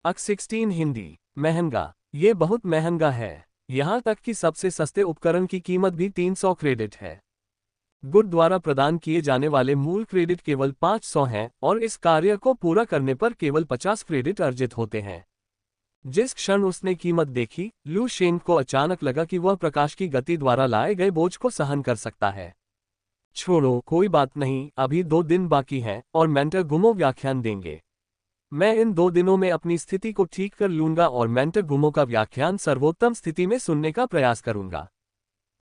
अक 16 हिंदी। महंगा। ये बहुत महंगा है। यहाँ तक कि सबसे सस्ते उपकरण की कीमत भी 300 क्रेडिट है। गुड द्वारा प्रदान किए जाने वाले मूल क्रेडिट केवल 500 हैं और इस कार्य को पूरा करने पर केवल 50 क्रेडिट अर्जित होते हैं। जिस क्षण उसने कीमत देखी, लू शेंग को अचानक लगा कि वह प्रकाश की गति द्वारा लाए गए बोझ को सहन कर सकता है। छोड़ो, कोई बात नहीं, अभी 2 दिन बाकी हैं और मेंटर गुमो व्याख्यान देंगे। मैं इन 2 दिनों में अपनी स्थिति को ठीक कर लूंगा और मेंटर गुमो का व्याख्यान सर्वोत्तम स्थिति में सुनने का प्रयास करूंगा।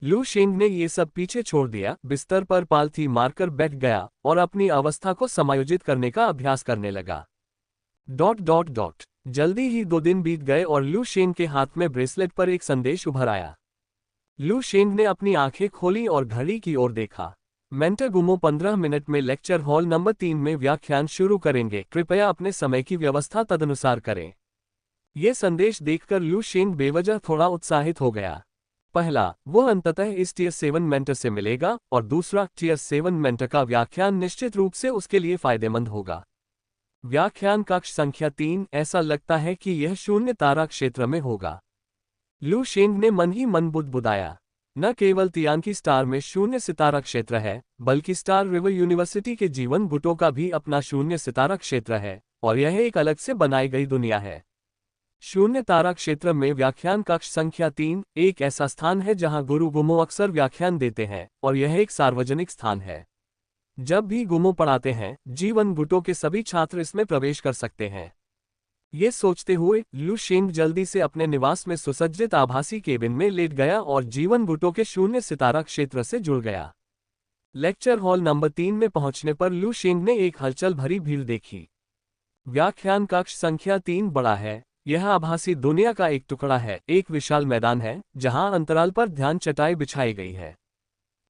लू शेंग ने ये सब पीछे छोड़ दिया, बिस्तर पर पालथी मारकर बैठ गया और अपनी अवस्था को समायोजित करने का अभ्यास करने लगा। ... जल्दी ही 2 दिन बीत गए और लू शेंग के हाथ में ब्रेसलेट पर एक संदेश उभर आया। लू शेंग ने अपनी आंखें खोली और घड़ी की ओर देखा। मेंटर गुमो 15 मिनट में लेक्चर हॉल नंबर 3 में व्याख्यान शुरू करेंगे, कृपया अपने समय की व्यवस्था तदनुसार करें। ये संदेश देखकर लू शेंग बेवजह थोड़ा उत्साहित हो गया। पहला, वह अंततः इस टियर 7 मेंटर से मिलेगा और दूसरा, टियर 7 मेंटर का व्याख्यान निश्चित रूप से उसके लिए फायदेमंद होगा। व्याख्यान कक्ष संख्या 3, ऐसा लगता है कि यह शून्य तारा क्षेत्र में होगा। लू शेंग ने मन ही मन बुदबुदाया। न केवल तियानकी स्टार में शून्य सितारा क्षेत्र है, बल्कि स्टार रिवर यूनिवर्सिटी के जीवन गुटों का भी अपना शून्य सितारा क्षेत्र है, और यह एक अलग से बनाई गई दुनिया है। शून्य तारा क्षेत्र में व्याख्यान कक्ष संख्या 3 एक ऐसा स्थान है जहां गुरु गुमो अक्सर व्याख्यान देते हैं, और यह एक सार्वजनिक स्थान है। जब भी गुमो पढ़ाते हैं, जीवन गुटों के सभी छात्र इसमें प्रवेश कर सकते हैं। ये सोचते हुए लू शेंग जल्दी से अपने निवास में सुसज्जित आभासी केबिन में लेट गया और जीवन गुटों के शून्य सितारा क्षेत्र से जुड़ गया। लेक्चर हॉल नंबर 3 में पहुंचने पर लू शेंग ने एक हलचल भरी भीड़ देखी। व्याख्यान कक्ष संख्या 3 बड़ा है। यह आभासी दुनिया का एक टुकड़ा है। एक विशाल मैदान है जहां अंतराल पर ध्यान चटाई बिछाई गई है।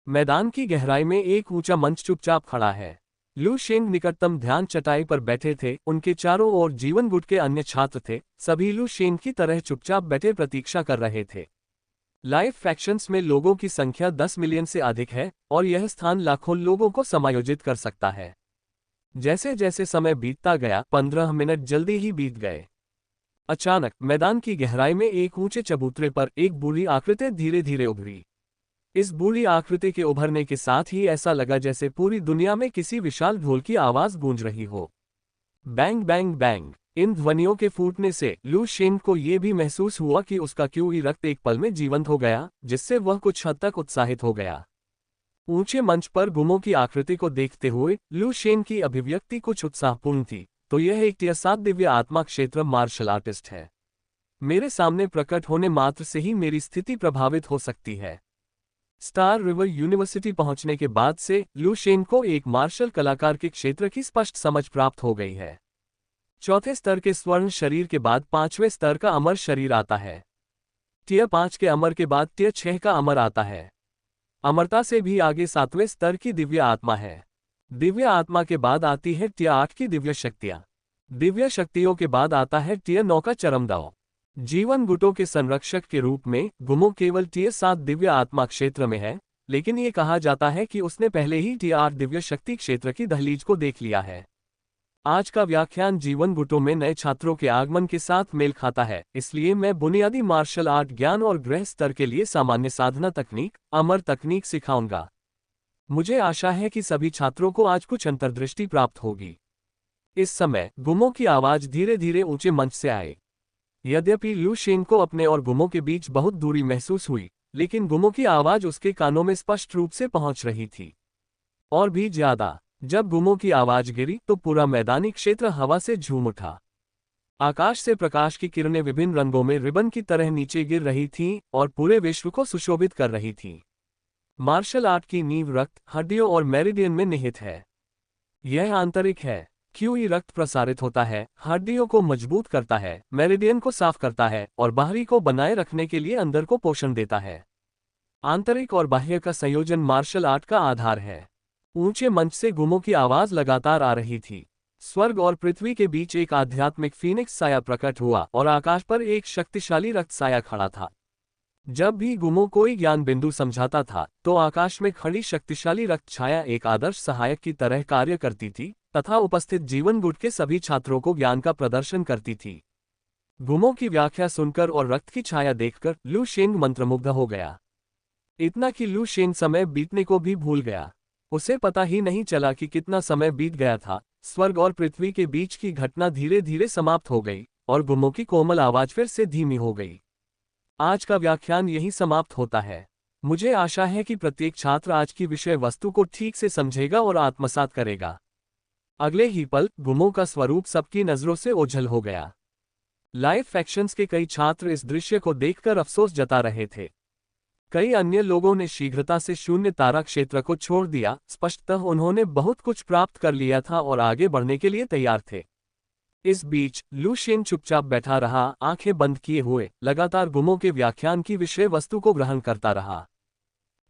मैदान की गहराई में एक ऊंचा मंच चुपचाप खड़ा है। लू शेंग निकटतम ध्यान चटाई पर बैठे थे। उनके चारों ओर जीवन गुट के अन्य छात्र थे, सभी लू शेंग की तरह चुपचाप बैठे प्रतीक्षा कर रहे थे। लाइव फैक्शंस में लोगों की संख्या 10 मिलियन से अधिक है और यह स्थान लाखों लोगों को समायोजित कर सकता है। जैसे जैसे समय बीतता गया, 15 मिनट जल्दी ही बीत गए। अचानक मैदान की गहराई में एक ऊंचे चबूतरे पर एक बूढ़ी आकृति धीरे धीरे उभरी। इस बूढ़ी आकृति के उभरने के साथ ही ऐसा लगा जैसे पूरी दुनिया में किसी विशाल ढोल की आवाज गूंज रही हो। Bang bang bang. इन ध्वनियों के फूटने से लू शेंग को यह भी महसूस हुआ कि उसका क्यूई रक्त एक पल में जीवंत हो गया, जिससे वह कुछ हद तक उत्साहित हो गया। ऊंचे मंच पर गुमो की आकृति को देखते हुए लू शेंग की अभिव्यक्ति कुछ उत्साहपूर्ण थी। तो यह एक टियर 7 दिव्य आत्मा क्षेत्र मार्शल आर्टिस्ट है। मेरे सामने प्रकट होने मात्र से ही मेरी स्थिति प्रभावित हो सकती है। स्टार रिवर यूनिवर्सिटी पहुंचने के बाद से लू शेंग को एक मार्शल कलाकार के क्षेत्र की स्पष्ट समझ प्राप्त हो गई है। चौथे स्तर के स्वर्ण शरीर के बाद 5वें स्तर का अमर शरीर आता है। टियर 5 के अमर के बाद टियर 6 का अमर आता है। अमरता से भी आगे 7वें स्तर की दिव्य आत्मा है। दिव्य आत्मा के बाद आती है टियर 8 की दिव्य शक्तियां। दिव्य शक्तियों के बाद आता है टियर 9 का चरमदाव। जीवन गुटों के संरक्षक के रूप में गुमो केवल टियर 7 दिव्य आत्मा क्षेत्र में है, लेकिन ये कहा जाता है कि उसने पहले ही टियर 8 दिव्य शक्ति क्षेत्र की दहलीज को देख लिया है। आज का व्याख्यान जीवन गुटों में नए छात्रों के आगमन के साथ मेल खाता है, इसलिए मैं बुनियादी मार्शल आर्ट ज्ञान और गृह स्तर के लिए सामान्य साधना तकनीक, अमर तकनीक सिखाऊंगा। मुझे आशा है कि सभी छात्रों को आज कुछ अंतर्दृष्टि प्राप्त होगी। इस समय गुमो की आवाज धीरे धीरे ऊंचे मंच से आए। यद्यपि लू शेंग को अपने और गुमो के बीच बहुत दूरी महसूस हुई, लेकिन गुमो की आवाज उसके कानों में स्पष्ट रूप से पहुंच रही थी। और भी ज्यादा, जब गुमो की आवाज गिरी तो पूरा मैदानी क्षेत्र हवा से झूम उठा। आकाश से प्रकाश की किरणें विभिन्न रंगों में रिबन की तरह नीचे गिर रही थीं और पूरे विश्व को सुशोभित कर रही थीं। मार्शल आर्ट की नींव रक्त, हड्डियों और मेरिडियन में निहित है। यह आंतरिक है। क्यूई रक्त प्रसारित होता है, हड्डियों को मजबूत करता है, मेरिडियन को साफ करता है और बाहरी को बनाए रखने के लिए अंदर को पोषण देता है। आंतरिक और बाह्य का संयोजन मार्शल आर्ट का आधार है। ऊंचे मंच से गुमो की आवाज लगातार आ रही थी। स्वर्ग और पृथ्वी के बीच एक आध्यात्मिक फीनिक्स साया प्रकट हुआ और आकाश पर एक शक्तिशाली रक्त साया खड़ा था। जब भी गुमो कोई ज्ञान बिंदु समझाता था, तो आकाश में खड़ी शक्तिशाली रक्त छाया एक आदर्श सहायक की तरह कार्य करती थी तथा उपस्थित जीवन गुट के सभी छात्रों को ज्ञान का प्रदर्शन करती थी। गुमों की व्याख्या सुनकर और रक्त की छाया देखकर लू शेंग मंत्रमुग्ध हो गया। इतना कि लू शेंग समय बीतने को भी भूल गया। उसे पता ही नहीं चला कि कितना समय बीत गया था। स्वर्ग और पृथ्वी के बीच की घटना धीरे धीरे समाप्त हो गई और गुमों की कोमल आवाज फिर से धीमी हो गई। आज का व्याख्यान यही समाप्त होता है। मुझे आशा है कि प्रत्येक छात्र आज की विषय वस्तु को ठीक से समझेगा और आत्मसात करेगा। अगले ही पल गुमों का स्वरूप सबकी नजरों से ओझल हो गया। लाइव फैक्शंस के कई छात्र इस दृश्य को देखकर अफसोस जता रहे थे। कई अन्य लोगों ने शीघ्रता से शून्य तारा क्षेत्र को छोड़ दिया। स्पष्टतः उन्होंने बहुत कुछ प्राप्त कर लिया था और आगे बढ़ने के लिए तैयार थे। इस बीच लू शेंग चुपचाप बैठा रहा, आंखें बंद किए हुए, लगातार गुमों के व्याख्यान की विषय वस्तु को ग्रहण करता रहा।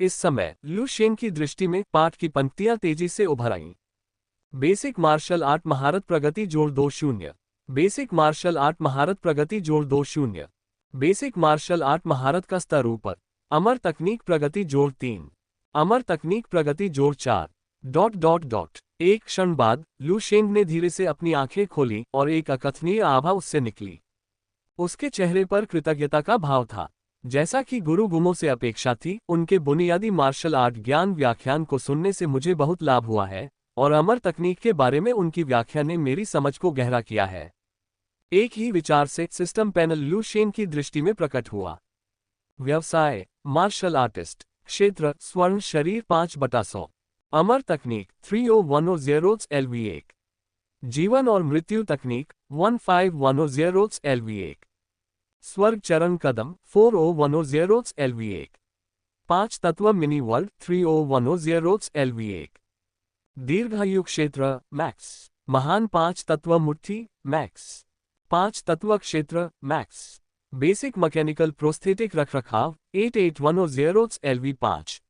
इस समय लू शेंग की दृष्टि में पाठ की पंक्तियां तेजी से उभर आईं। बेसिक मार्शल आर्ट महारत प्रगति जोड़ 2-0। बेसिक मार्शल आर्ट महारत प्रगति जोड़ 2-0। बेसिक मार्शल आर्ट महारत का स्तर ऊपर। अमर तकनीक प्रगति जोड़ 3। अमर तकनीक प्रगति जोड़ 4। ... एक क्षण बाद लू शेंग ने धीरे से अपनी आंखें खोली और एक अकथनीय आभा उससे निकली। उसके चेहरे पर कृतज्ञता का भाव था। जैसा कि गुरु गुमों से अपेक्षा थी, उनके बुनियादी मार्शल आर्ट ज्ञान व्याख्यान को सुनने से मुझे बहुत लाभ हुआ है और अमर तकनीक के बारे में उनकी व्याख्या ने मेरी समझ को गहरा किया है। एक ही विचार से सिस्टम पैनल लू शेंग की दृष्टि में प्रकट हुआ। व्यवसाय मार्शल आर्टिस्ट, क्षेत्र स्वर्ण शरीर 5/100। अमर तकनीक 30100 LV1। जीवन और मृत्यु तकनीक 15100 LV1। स्वर्ग चरण कदम 4010 LV1। 5 तत्व मिनी वर्ल्ड 3010 LV1। दीर्घायु क्षेत्र मैक्स। महान 5 तत्व मुट्ठी मैक्स। 5 तत्व क्षेत्र मैक्स। बेसिक मैकेनिकल प्रोस्थेटिक रखरखाव 8810 LV5।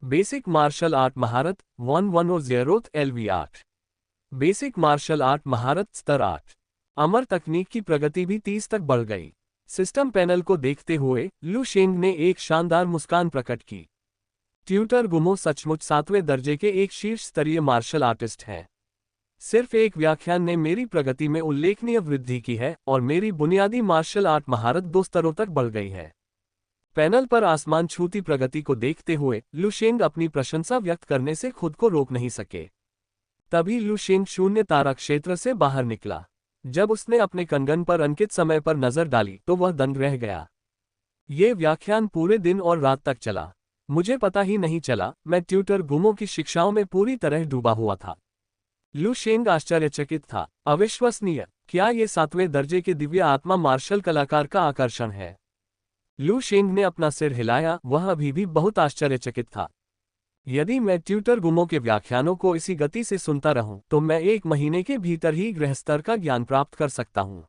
बेसिक मार्शल आर्ट महारत 1110 LV8। बेसिक मार्शल आर्ट महारत स्तर 8। अमर तकनीक की प्रगति भी 30 तक बढ़ गई। सिस्टम पैनल को देखते हुए लू शेंग ने एक शानदार मुस्कान प्रकट की। ट्यूटर गुमो सचमुच 7वें दर्जे के एक शीर्ष स्तरीय मार्शल आर्टिस्ट हैं। सिर्फ एक व्याख्यान ने मेरी प्रगति में उल्लेखनीय वृद्धि की है और मेरी बुनियादी मार्शल आर्ट महारत 2 स्तरों तक बढ़ गई है। पैनल पर आसमान छूती प्रगति को देखते हुए लू शेंग अपनी प्रशंसा व्यक्त करने से खुद को रोक नहीं सके। तभी लू शेंग शून्य तारा क्षेत्र से बाहर निकला। जब उसने अपने कंगन पर अंकित समय पर नजर डाली तो वह दंग रह गया। ये व्याख्यान पूरे दिन और रात तक चला। मुझे पता ही नहीं चला, मैं ट्यूटर गुमो की शिक्षाओं में पूरी तरह डूबा हुआ था। लू शेंग आश्चर्यचकित था। अविश्वसनीय, क्या ये 7वें दर्जे के दिव्य आत्मा मार्शल कलाकार का आकर्षण है? लू शेंग ने अपना सिर हिलाया, वह अभी भी बहुत आश्चर्यचकित था। यदि मैं ट्यूटर गुमो के व्याख्यानों को इसी गति से सुनता रहूं, तो मैं 1 महीने के भीतर ही गृह स्तर का ज्ञान प्राप्त कर सकता हूं।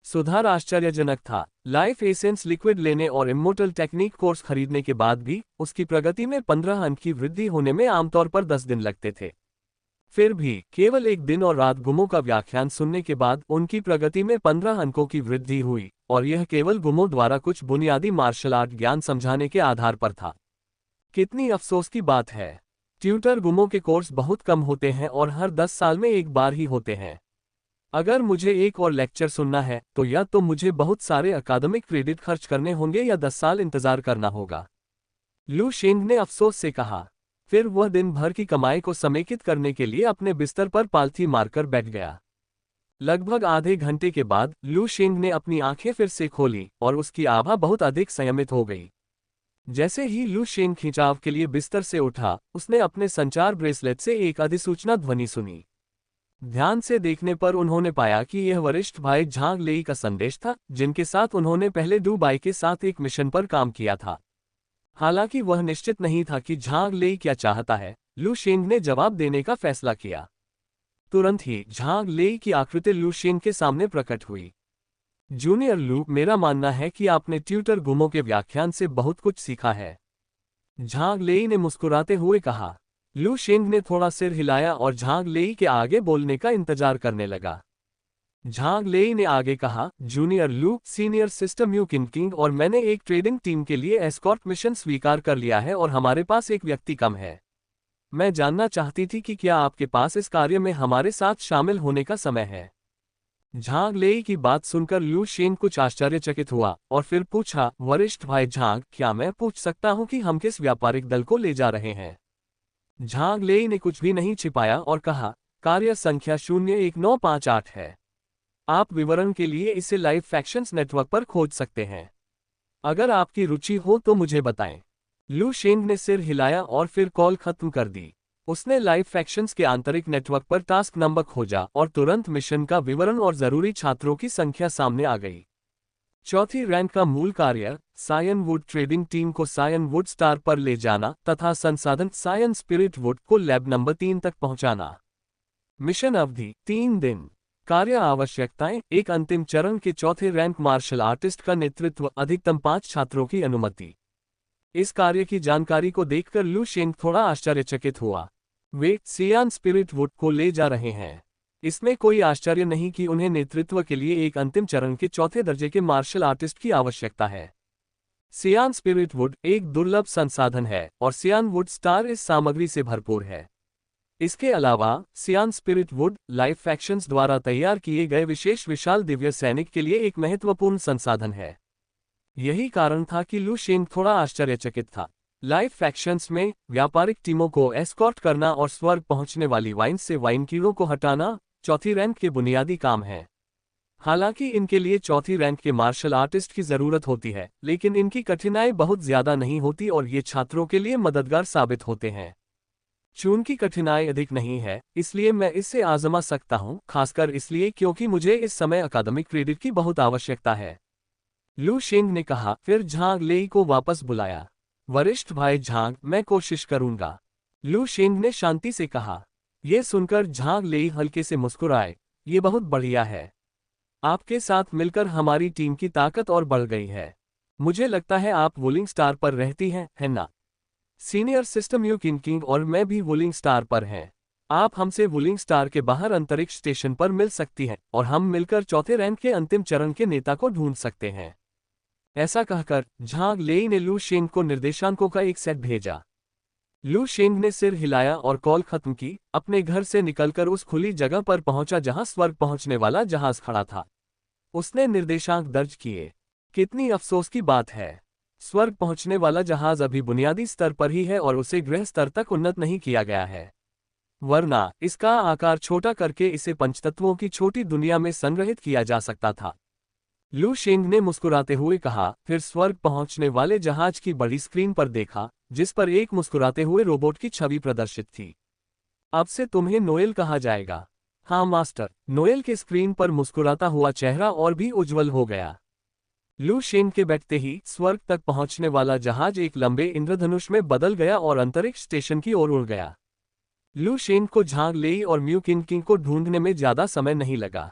सुधार आश्चर्यजनक था। लाइफ एसेंस लिक्विड लेने और इमोर्टल टेक्निक कोर्स खरीदने के बाद भी उसकी प्रगति में 15 अंक की वृद्धि होने में आमतौर पर 10 दिन लगते थे। फिर भी केवल 1 दिन और रात गुमो का व्याख्यान सुनने के बाद उनकी प्रगति में 15 अंकों की वृद्धि हुई, और यह केवल गुमो द्वारा कुछ बुनियादी मार्शल आर्ट ज्ञान समझाने के आधार पर था। कितनी अफसोस की बात है। ट्यूटर गुमो के कोर्स बहुत कम होते हैं और हर 10 साल में एक बार ही होते हैं। अगर मुझे एक और लेक्चर सुनना है तो या तो मुझे बहुत सारे अकादमिक क्रेडिट खर्च करने होंगे या 10 साल इंतजार करना होगा, लू शेंग ने अफसोस से कहा। फिर वह दिन भर की कमाई को समेकित करने के लिए अपने बिस्तर पर पालथी मारकर बैठ गया। लगभग आधे घंटे के बाद लू शेंग ने अपनी आंखें फिर से खोली और उसकी आभा बहुत अधिक संयमित हो गई। जैसे ही लू शेंग खिंचाव के लिए बिस्तर से उठा, उसने अपने संचार ब्रेसलेट से एक अधिसूचना ध्वनि सुनी। ध्यान से देखने पर उन्होंने पाया कि यह वरिष्ठ भाई झांग लेई का संदेश था, जिनके साथ उन्होंने पहले डू बाई के साथ एक मिशन पर काम किया था। हालांकि वह निश्चित नहीं था कि झांग लेई क्या चाहता है, लू शेंग ने जवाब देने का फैसला किया। तुरंत ही झांग लेई की आकृति लू शेंग के सामने प्रकट हुई। जूनियर लू, मेरा मानना है कि आपने ट्यूटर गुमो के व्याख्यान से बहुत कुछ सीखा है, झांग लेई ने मुस्कुराते हुए कहा। लू शेंग ने थोड़ा सिर हिलाया और झांग लेई के आगे बोलने का इंतजार करने लगा। झांग लेई ने आगे कहा, जूनियर लू, सीनियर सिस्टम यू किंग और मैंने एक ट्रेडिंग टीम के लिए एस्कॉर्ट मिशन स्वीकार कर लिया है और हमारे पास एक व्यक्ति कम है। मैं जानना चाहती थी कि क्या आपके पास इस कार्य में हमारे साथ शामिल होने का समय है। झांग लेई की बात सुनकर लू शेन कुछ आश्चर्यचकित हुआ और फिर पूछा, वरिष्ठ भाई झांग, क्या मैं पूछ सकता हूं कि हम किस व्यापारिक दल को ले जा रहे हैं? झांग लेई ने कुछ भी नहीं छिपाया और कहा, कार्य संख्या 01958 है। आप विवरण के लिए इसे लाइव फैक्शंस नेटवर्क पर खोज सकते हैं। अगर आपकी रुचि हो तो मुझे बताएं। लू शेंग ने सिर हिलाया और फिर कॉल खत्म कर दी। उसने लाइव फैक्शंस के आंतरिक नेटवर्क पर टास्क नंबर खोजा और तुरंत मिशन का विवरण और जरूरी छात्रों की संख्या सामने आ गई। चौथी रैंक का मूल कार्य सायन वुड ट्रेडिंग टीम को सायन वुड स्टार पर ले जाना तथा संसाधन सायन स्पिरिट वुड को लैब नंबर 3 तक पहुंचाना। मिशन अवधि 3 दिन। कार्य आवश्यकताएं, एक अंतिम चरण के चौथे रैंक मार्शल आर्टिस्ट का नेतृत्व, अधिकतम 5 छात्रों की अनुमति। इस कार्य की जानकारी को देखकर लू शेंग थोड़ा आश्चर्यचकित हुआ। वे सियान स्पिरिट वुड को ले जा रहे हैं। इसमें कोई आश्चर्य नहीं कि उन्हें नेतृत्व के लिए एक अंतिम चरण के चौथे दर्जे के मार्शल आर्टिस्ट की आवश्यकता है। सियान स्पिरिट वुड एक दुर्लभ संसाधन है और सियान वुड स्टार इस सामग्री से भरपूर है। इसके अलावा सियान स्पिरिट वुड लाइव फैक्शंस द्वारा तैयार किए गए विशेष विशाल दिव्य सैनिक के लिए एक महत्वपूर्ण संसाधन है। यही कारण था कि लू शेंग थोड़ा आश्चर्यचकित था। लाइव फैक्शंस में व्यापारिक टीमों को एस्कॉर्ट करना और स्वर्ग पहुंचने वाली वाइन से वाइन कीड़ों को हटाना चौथी रैंक के बुनियादी काम है। हालांकि इनके लिए चौथी रैंक के मार्शल आर्टिस्ट की जरूरत होती है, लेकिन इनकी कठिनाई बहुत ज्यादा नहीं होती और ये छात्रों के लिए मददगार साबित होते हैं। चूंकि कठिनाई अधिक नहीं है, इसलिए मैं इसे आजमा सकता हूं, खासकर इसलिए क्योंकि मुझे इस समय अकादमिक क्रेडिट की बहुत आवश्यकता है। लू शेंग ने कहा, फिर झांग लेई को वापस बुलाया। वरिष्ठ भाई झांग, मैं कोशिश करूंगा, लू शेंग ने शांति से कहा। यह सुनकर झांग लेई हल्के से मुस्कुराए। ये बहुत बढ़िया है। आपके साथ मिलकर हमारी टीम की ताकत और बढ़ गई है। मुझे लगता है आप वुलिंग स्टार पर रहती हैं, है ना? सीनियर सिस्टम यू किंग और मैं भी वुलिंग स्टार पर हैं। आप हमसे वुलिंग स्टार के बाहर अंतरिक्ष स्टेशन पर मिल सकती हैं और हम मिलकर चौथे रैंक के अंतिम चरण के नेता को ढूंढ सकते हैं। ऐसा कहकर झांग लेई ने लू शेंग को निर्देशांकों का एक सेट भेजा। लू शेंग ने सिर हिलाया और कॉल खत्म की, अपने घर से निकलकर उस खुली जगह पर पहुंचा जहां स्वर्ग पहुंचने वाला जहाज खड़ा था। उसने निर्देशांक दर्ज किए। कितनी अफसोस की बात है, स्वर्ग पहुंचने वाला जहाज अभी बुनियादी स्तर पर ही है और उसे गृह स्तर तक उन्नत नहीं किया गया है। वरना इसका आकार छोटा करके इसे पंचतत्वों की छोटी दुनिया में संग्रहित किया जा सकता था। लू शेंग ने मुस्कुराते हुए कहा, फिर स्वर्ग पहुंचने वाले जहाज की बड़ी स्क्रीन पर देखा, जिस पर एक मुस्कुराते हुए रोबोट की छवि प्रदर्शित थी। अब से तुम्हें नोएल कहा जाएगा। हाँ मास्टर। नोएल के स्क्रीन पर मुस्कुराता हुआ चेहरा और भी उज्जवल हो गया। लू शेंग के बैठते ही स्वर्ग तक पहुंचने वाला जहाज एक लंबे इंद्रधनुष में बदल गया और अंतरिक्ष स्टेशन की ओर उड़ गया। लू शेंग को झांग लेई और म्यू किंग को ढूंढने में ज्यादा समय नहीं लगा।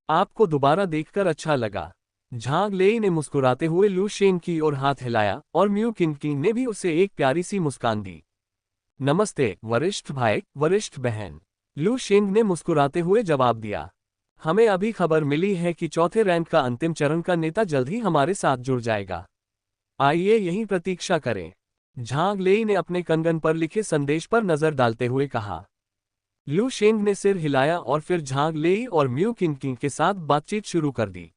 आपको दोबारा देखकर अच्छा लगा। झांग लेई ने मुस्कुराते हुए लू शेंग की ओर हाथ हिलाया और म्यू किंग ने भी उसे एक प्यारी सी मुस्कान दी। नमस्ते वरिष्ठ भाई, वरिष्ठ बहन, लू शेंग ने मुस्कुराते हुए जवाब दिया। हमें अभी खबर मिली है कि चौथे रैंक का अंतिम चरण का नेता जल्द ही हमारे साथ जुड़ जाएगा। आइए यहीं प्रतीक्षा करें। झांग लेई ने अपने कंगन पर लिखे संदेश पर नजर डालते हुए कहा। लू शेंग ने सिर हिलाया और फिर झांग लेई और म्यू किंग के साथ बातचीत शुरू कर दी।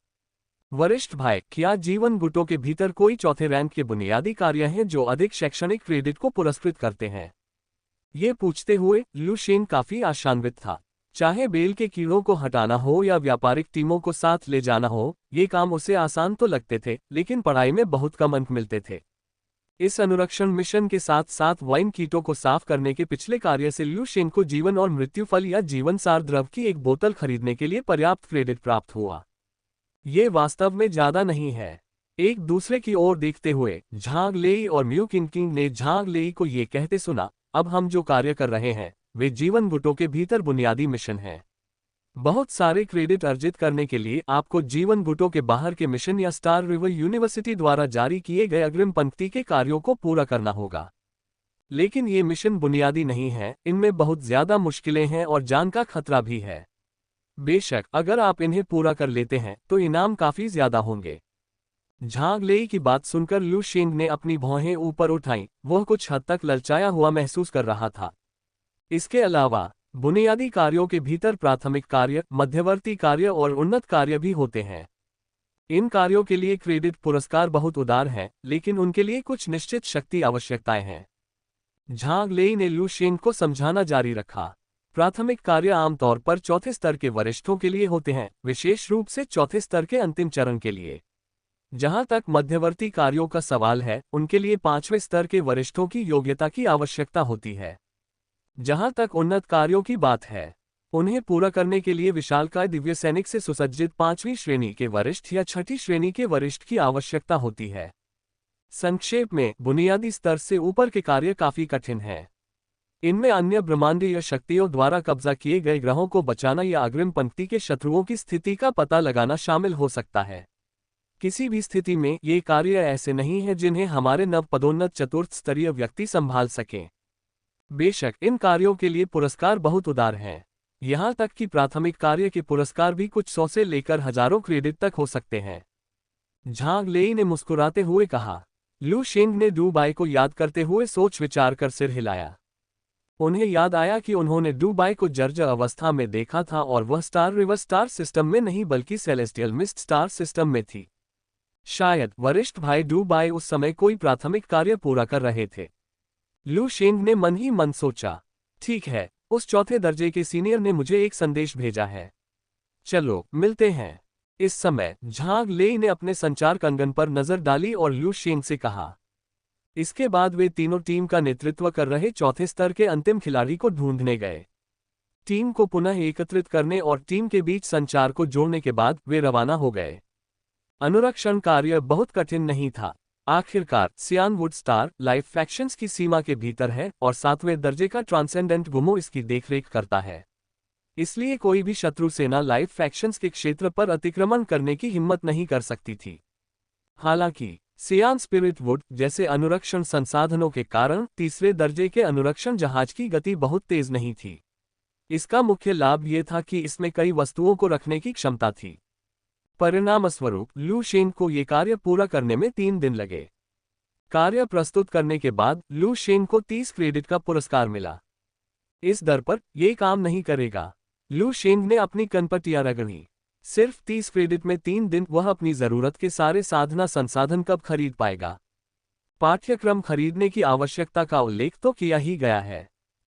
वरिष्ठ भाई, क्या जीवन गुटों के भीतर कोई चौथे रैंक के बुनियादी कार्य हैं जो अधिक शैक्षणिक क्रेडिट को पुरस्कृत करते हैं? ये पूछते हुए लू शेंग काफी आशान्वित था। चाहे बेल के कीड़ों को हटाना हो या व्यापारिक टीमों को साथ ले जाना हो, ये काम उसे आसान तो लगते थे, लेकिन पढ़ाई में बहुत कम अंक मिलते थे। इस अनुरक्षण मिशन के साथ साथ वाइन कीटों को साफ करने के पिछले कार्य से लू शेंग को जीवन और मृत्यु फल या जीवन सार द्रव की एक बोतल खरीदने के लिए पर्याप्त क्रेडिट प्राप्त हुआ। ये वास्तव में ज्यादा नहीं है। एक दूसरे की ओर देखते हुए झांग लेई और म्यू किंग ने झांग लेई को ये कहते सुना, अब हम जो कार्य कर रहे हैं वे जीवन गुटों के भीतर बुनियादी मिशन है। बहुत सारे क्रेडिट अर्जित करने के लिए आपको जीवन गुटों के बाहर के मिशन या स्टार रिवर यूनिवर्सिटी द्वारा जारी किए गए अग्रिम पंक्ति के कार्यों को पूरा करना होगा। लेकिन ये मिशन बुनियादी नहीं है, इनमें बहुत ज्यादा मुश्किलें हैं और जान का खतरा भी है। बेशक अगर आप इन्हें पूरा कर लेते हैं तो इनाम काफी ज्यादा होंगे। झांग लेई की बात सुनकर लू शेंग ने अपनी भौहें ऊपर उठाईं। वह कुछ हद तक ललचाया हुआ महसूस कर रहा था। इसके अलावा बुनियादी कार्यों के भीतर प्राथमिक कार्य, मध्यवर्ती कार्य और उन्नत कार्य भी होते हैं। इन कार्यों के लिए क्रेडिट पुरस्कार बहुत उदार हैं, लेकिन उनके लिए कुछ निश्चित शक्ति आवश्यकताएं हैं। झांग लेई ने लू शेन को समझाना जारी रखा। प्राथमिक कार्य आमतौर पर चौथे स्तर के वरिष्ठों के लिए होते हैं, विशेष रूप से चौथे स्तर के अंतिम चरण के लिए। जहां तक मध्यवर्ती कार्यों का सवाल है, उनके लिए पांचवें स्तर के वरिष्ठों की योग्यता की आवश्यकता होती है। जहां तक उन्नत कार्यों की बात है, उन्हें पूरा करने के लिए विशालकाय दिव्य सैनिक से सुसज्जित 5वीं श्रेणी के वरिष्ठ या 6ठी श्रेणी के वरिष्ठ की आवश्यकता होती है। संक्षेप में, बुनियादी स्तर से ऊपर के कार्य काफी कठिन हैं। इनमें अन्य ब्रह्मांडीय शक्तियों द्वारा कब्जा किए गए ग्रहों को बचाना या अग्रिम पंक्ति के शत्रुओं की स्थिति का पता लगाना शामिल हो सकता है। किसी भी स्थिति में ये कार्य ऐसे नहीं हैं जिन्हें हमारे नव पदोन्नत चतुर्थ स्तरीय व्यक्ति संभाल सकें। बेशक इन कार्यों के लिए पुरस्कार बहुत उदार हैं। यहां तक कि प्राथमिक कार्य के पुरस्कार भी कुछ 100 से लेकर हजारों क्रेडिट तक हो सकते हैं। झांग लेई ने मुस्कुराते हुए कहा। लू शेंग ने डू बाई को याद करते हुए सोच विचार कर सिर हिलाया। उन्हें याद आया कि उन्होंने डू बाई को जर्जर अवस्था में देखा था और वह स्टार रिवर स्टार सिस्टम में नहीं बल्कि सेलेस्टियल मिस्ट स्टार सिस्टम में थी। शायद वरिष्ठ भाई डू बाई उस समय कोई प्राथमिक कार्य पूरा कर रहे थे। लू शेंग ने मन ही मन सोचा, ठीक है, उस चौथे दर्जे के सीनियर ने मुझे एक संदेश भेजा है। चलो मिलते हैं। इस समय झांग लेई ने अपने संचार कंगन पर नजर डाली और लू शेंग से कहा। इसके बाद वे तीनों टीम का नेतृत्व कर रहे चौथे स्तर के अंतिम खिलाड़ी को ढूंढने गए। टीम को पुनः एकत्रित करने और टीम के बीच संचार को जोड़ने के बाद वे रवाना हो गए। अनुरक्षण कार्य बहुत कठिन नहीं था। आखिरकार सियान वुड स्टार लाइफ फैक्शंस की सीमा के भीतर है और 7वें दर्जे का ट्रांसेंडेंट गुमो इसकी देखरेख करता है। इसलिए कोई भी शत्रु सेना लाइफ फैक्शंस के क्षेत्र पर अतिक्रमण करने की हिम्मत नहीं कर सकती थी। हालांकि सियान स्पिरिट वुड जैसे अनुरक्षण संसाधनों के कारण तीसरे दर्जे के अनुरक्षण जहाज की गति बहुत तेज नहीं थी। इसका मुख्य लाभ ये था कि इसमें कई वस्तुओं को रखने की क्षमता थी। परिणामस्वरूप लू शेंग को ये कार्य पूरा करने में 3 दिन लगे। कार्य प्रस्तुत करने के बाद लू शेंग को 30 क्रेडिट का पुरस्कार मिला। इस दर पर यह काम नहीं करेगा। लू शेंग ने अपनी कनपटियां रगड़ी। सिर्फ 30 क्रेडिट में 3 दिन वह अपनी जरूरत के सारे साधना संसाधन कब खरीद पाएगा। पाठ्यक्रम खरीदने की आवश्यकता का उल्लेख तो किया ही गया है।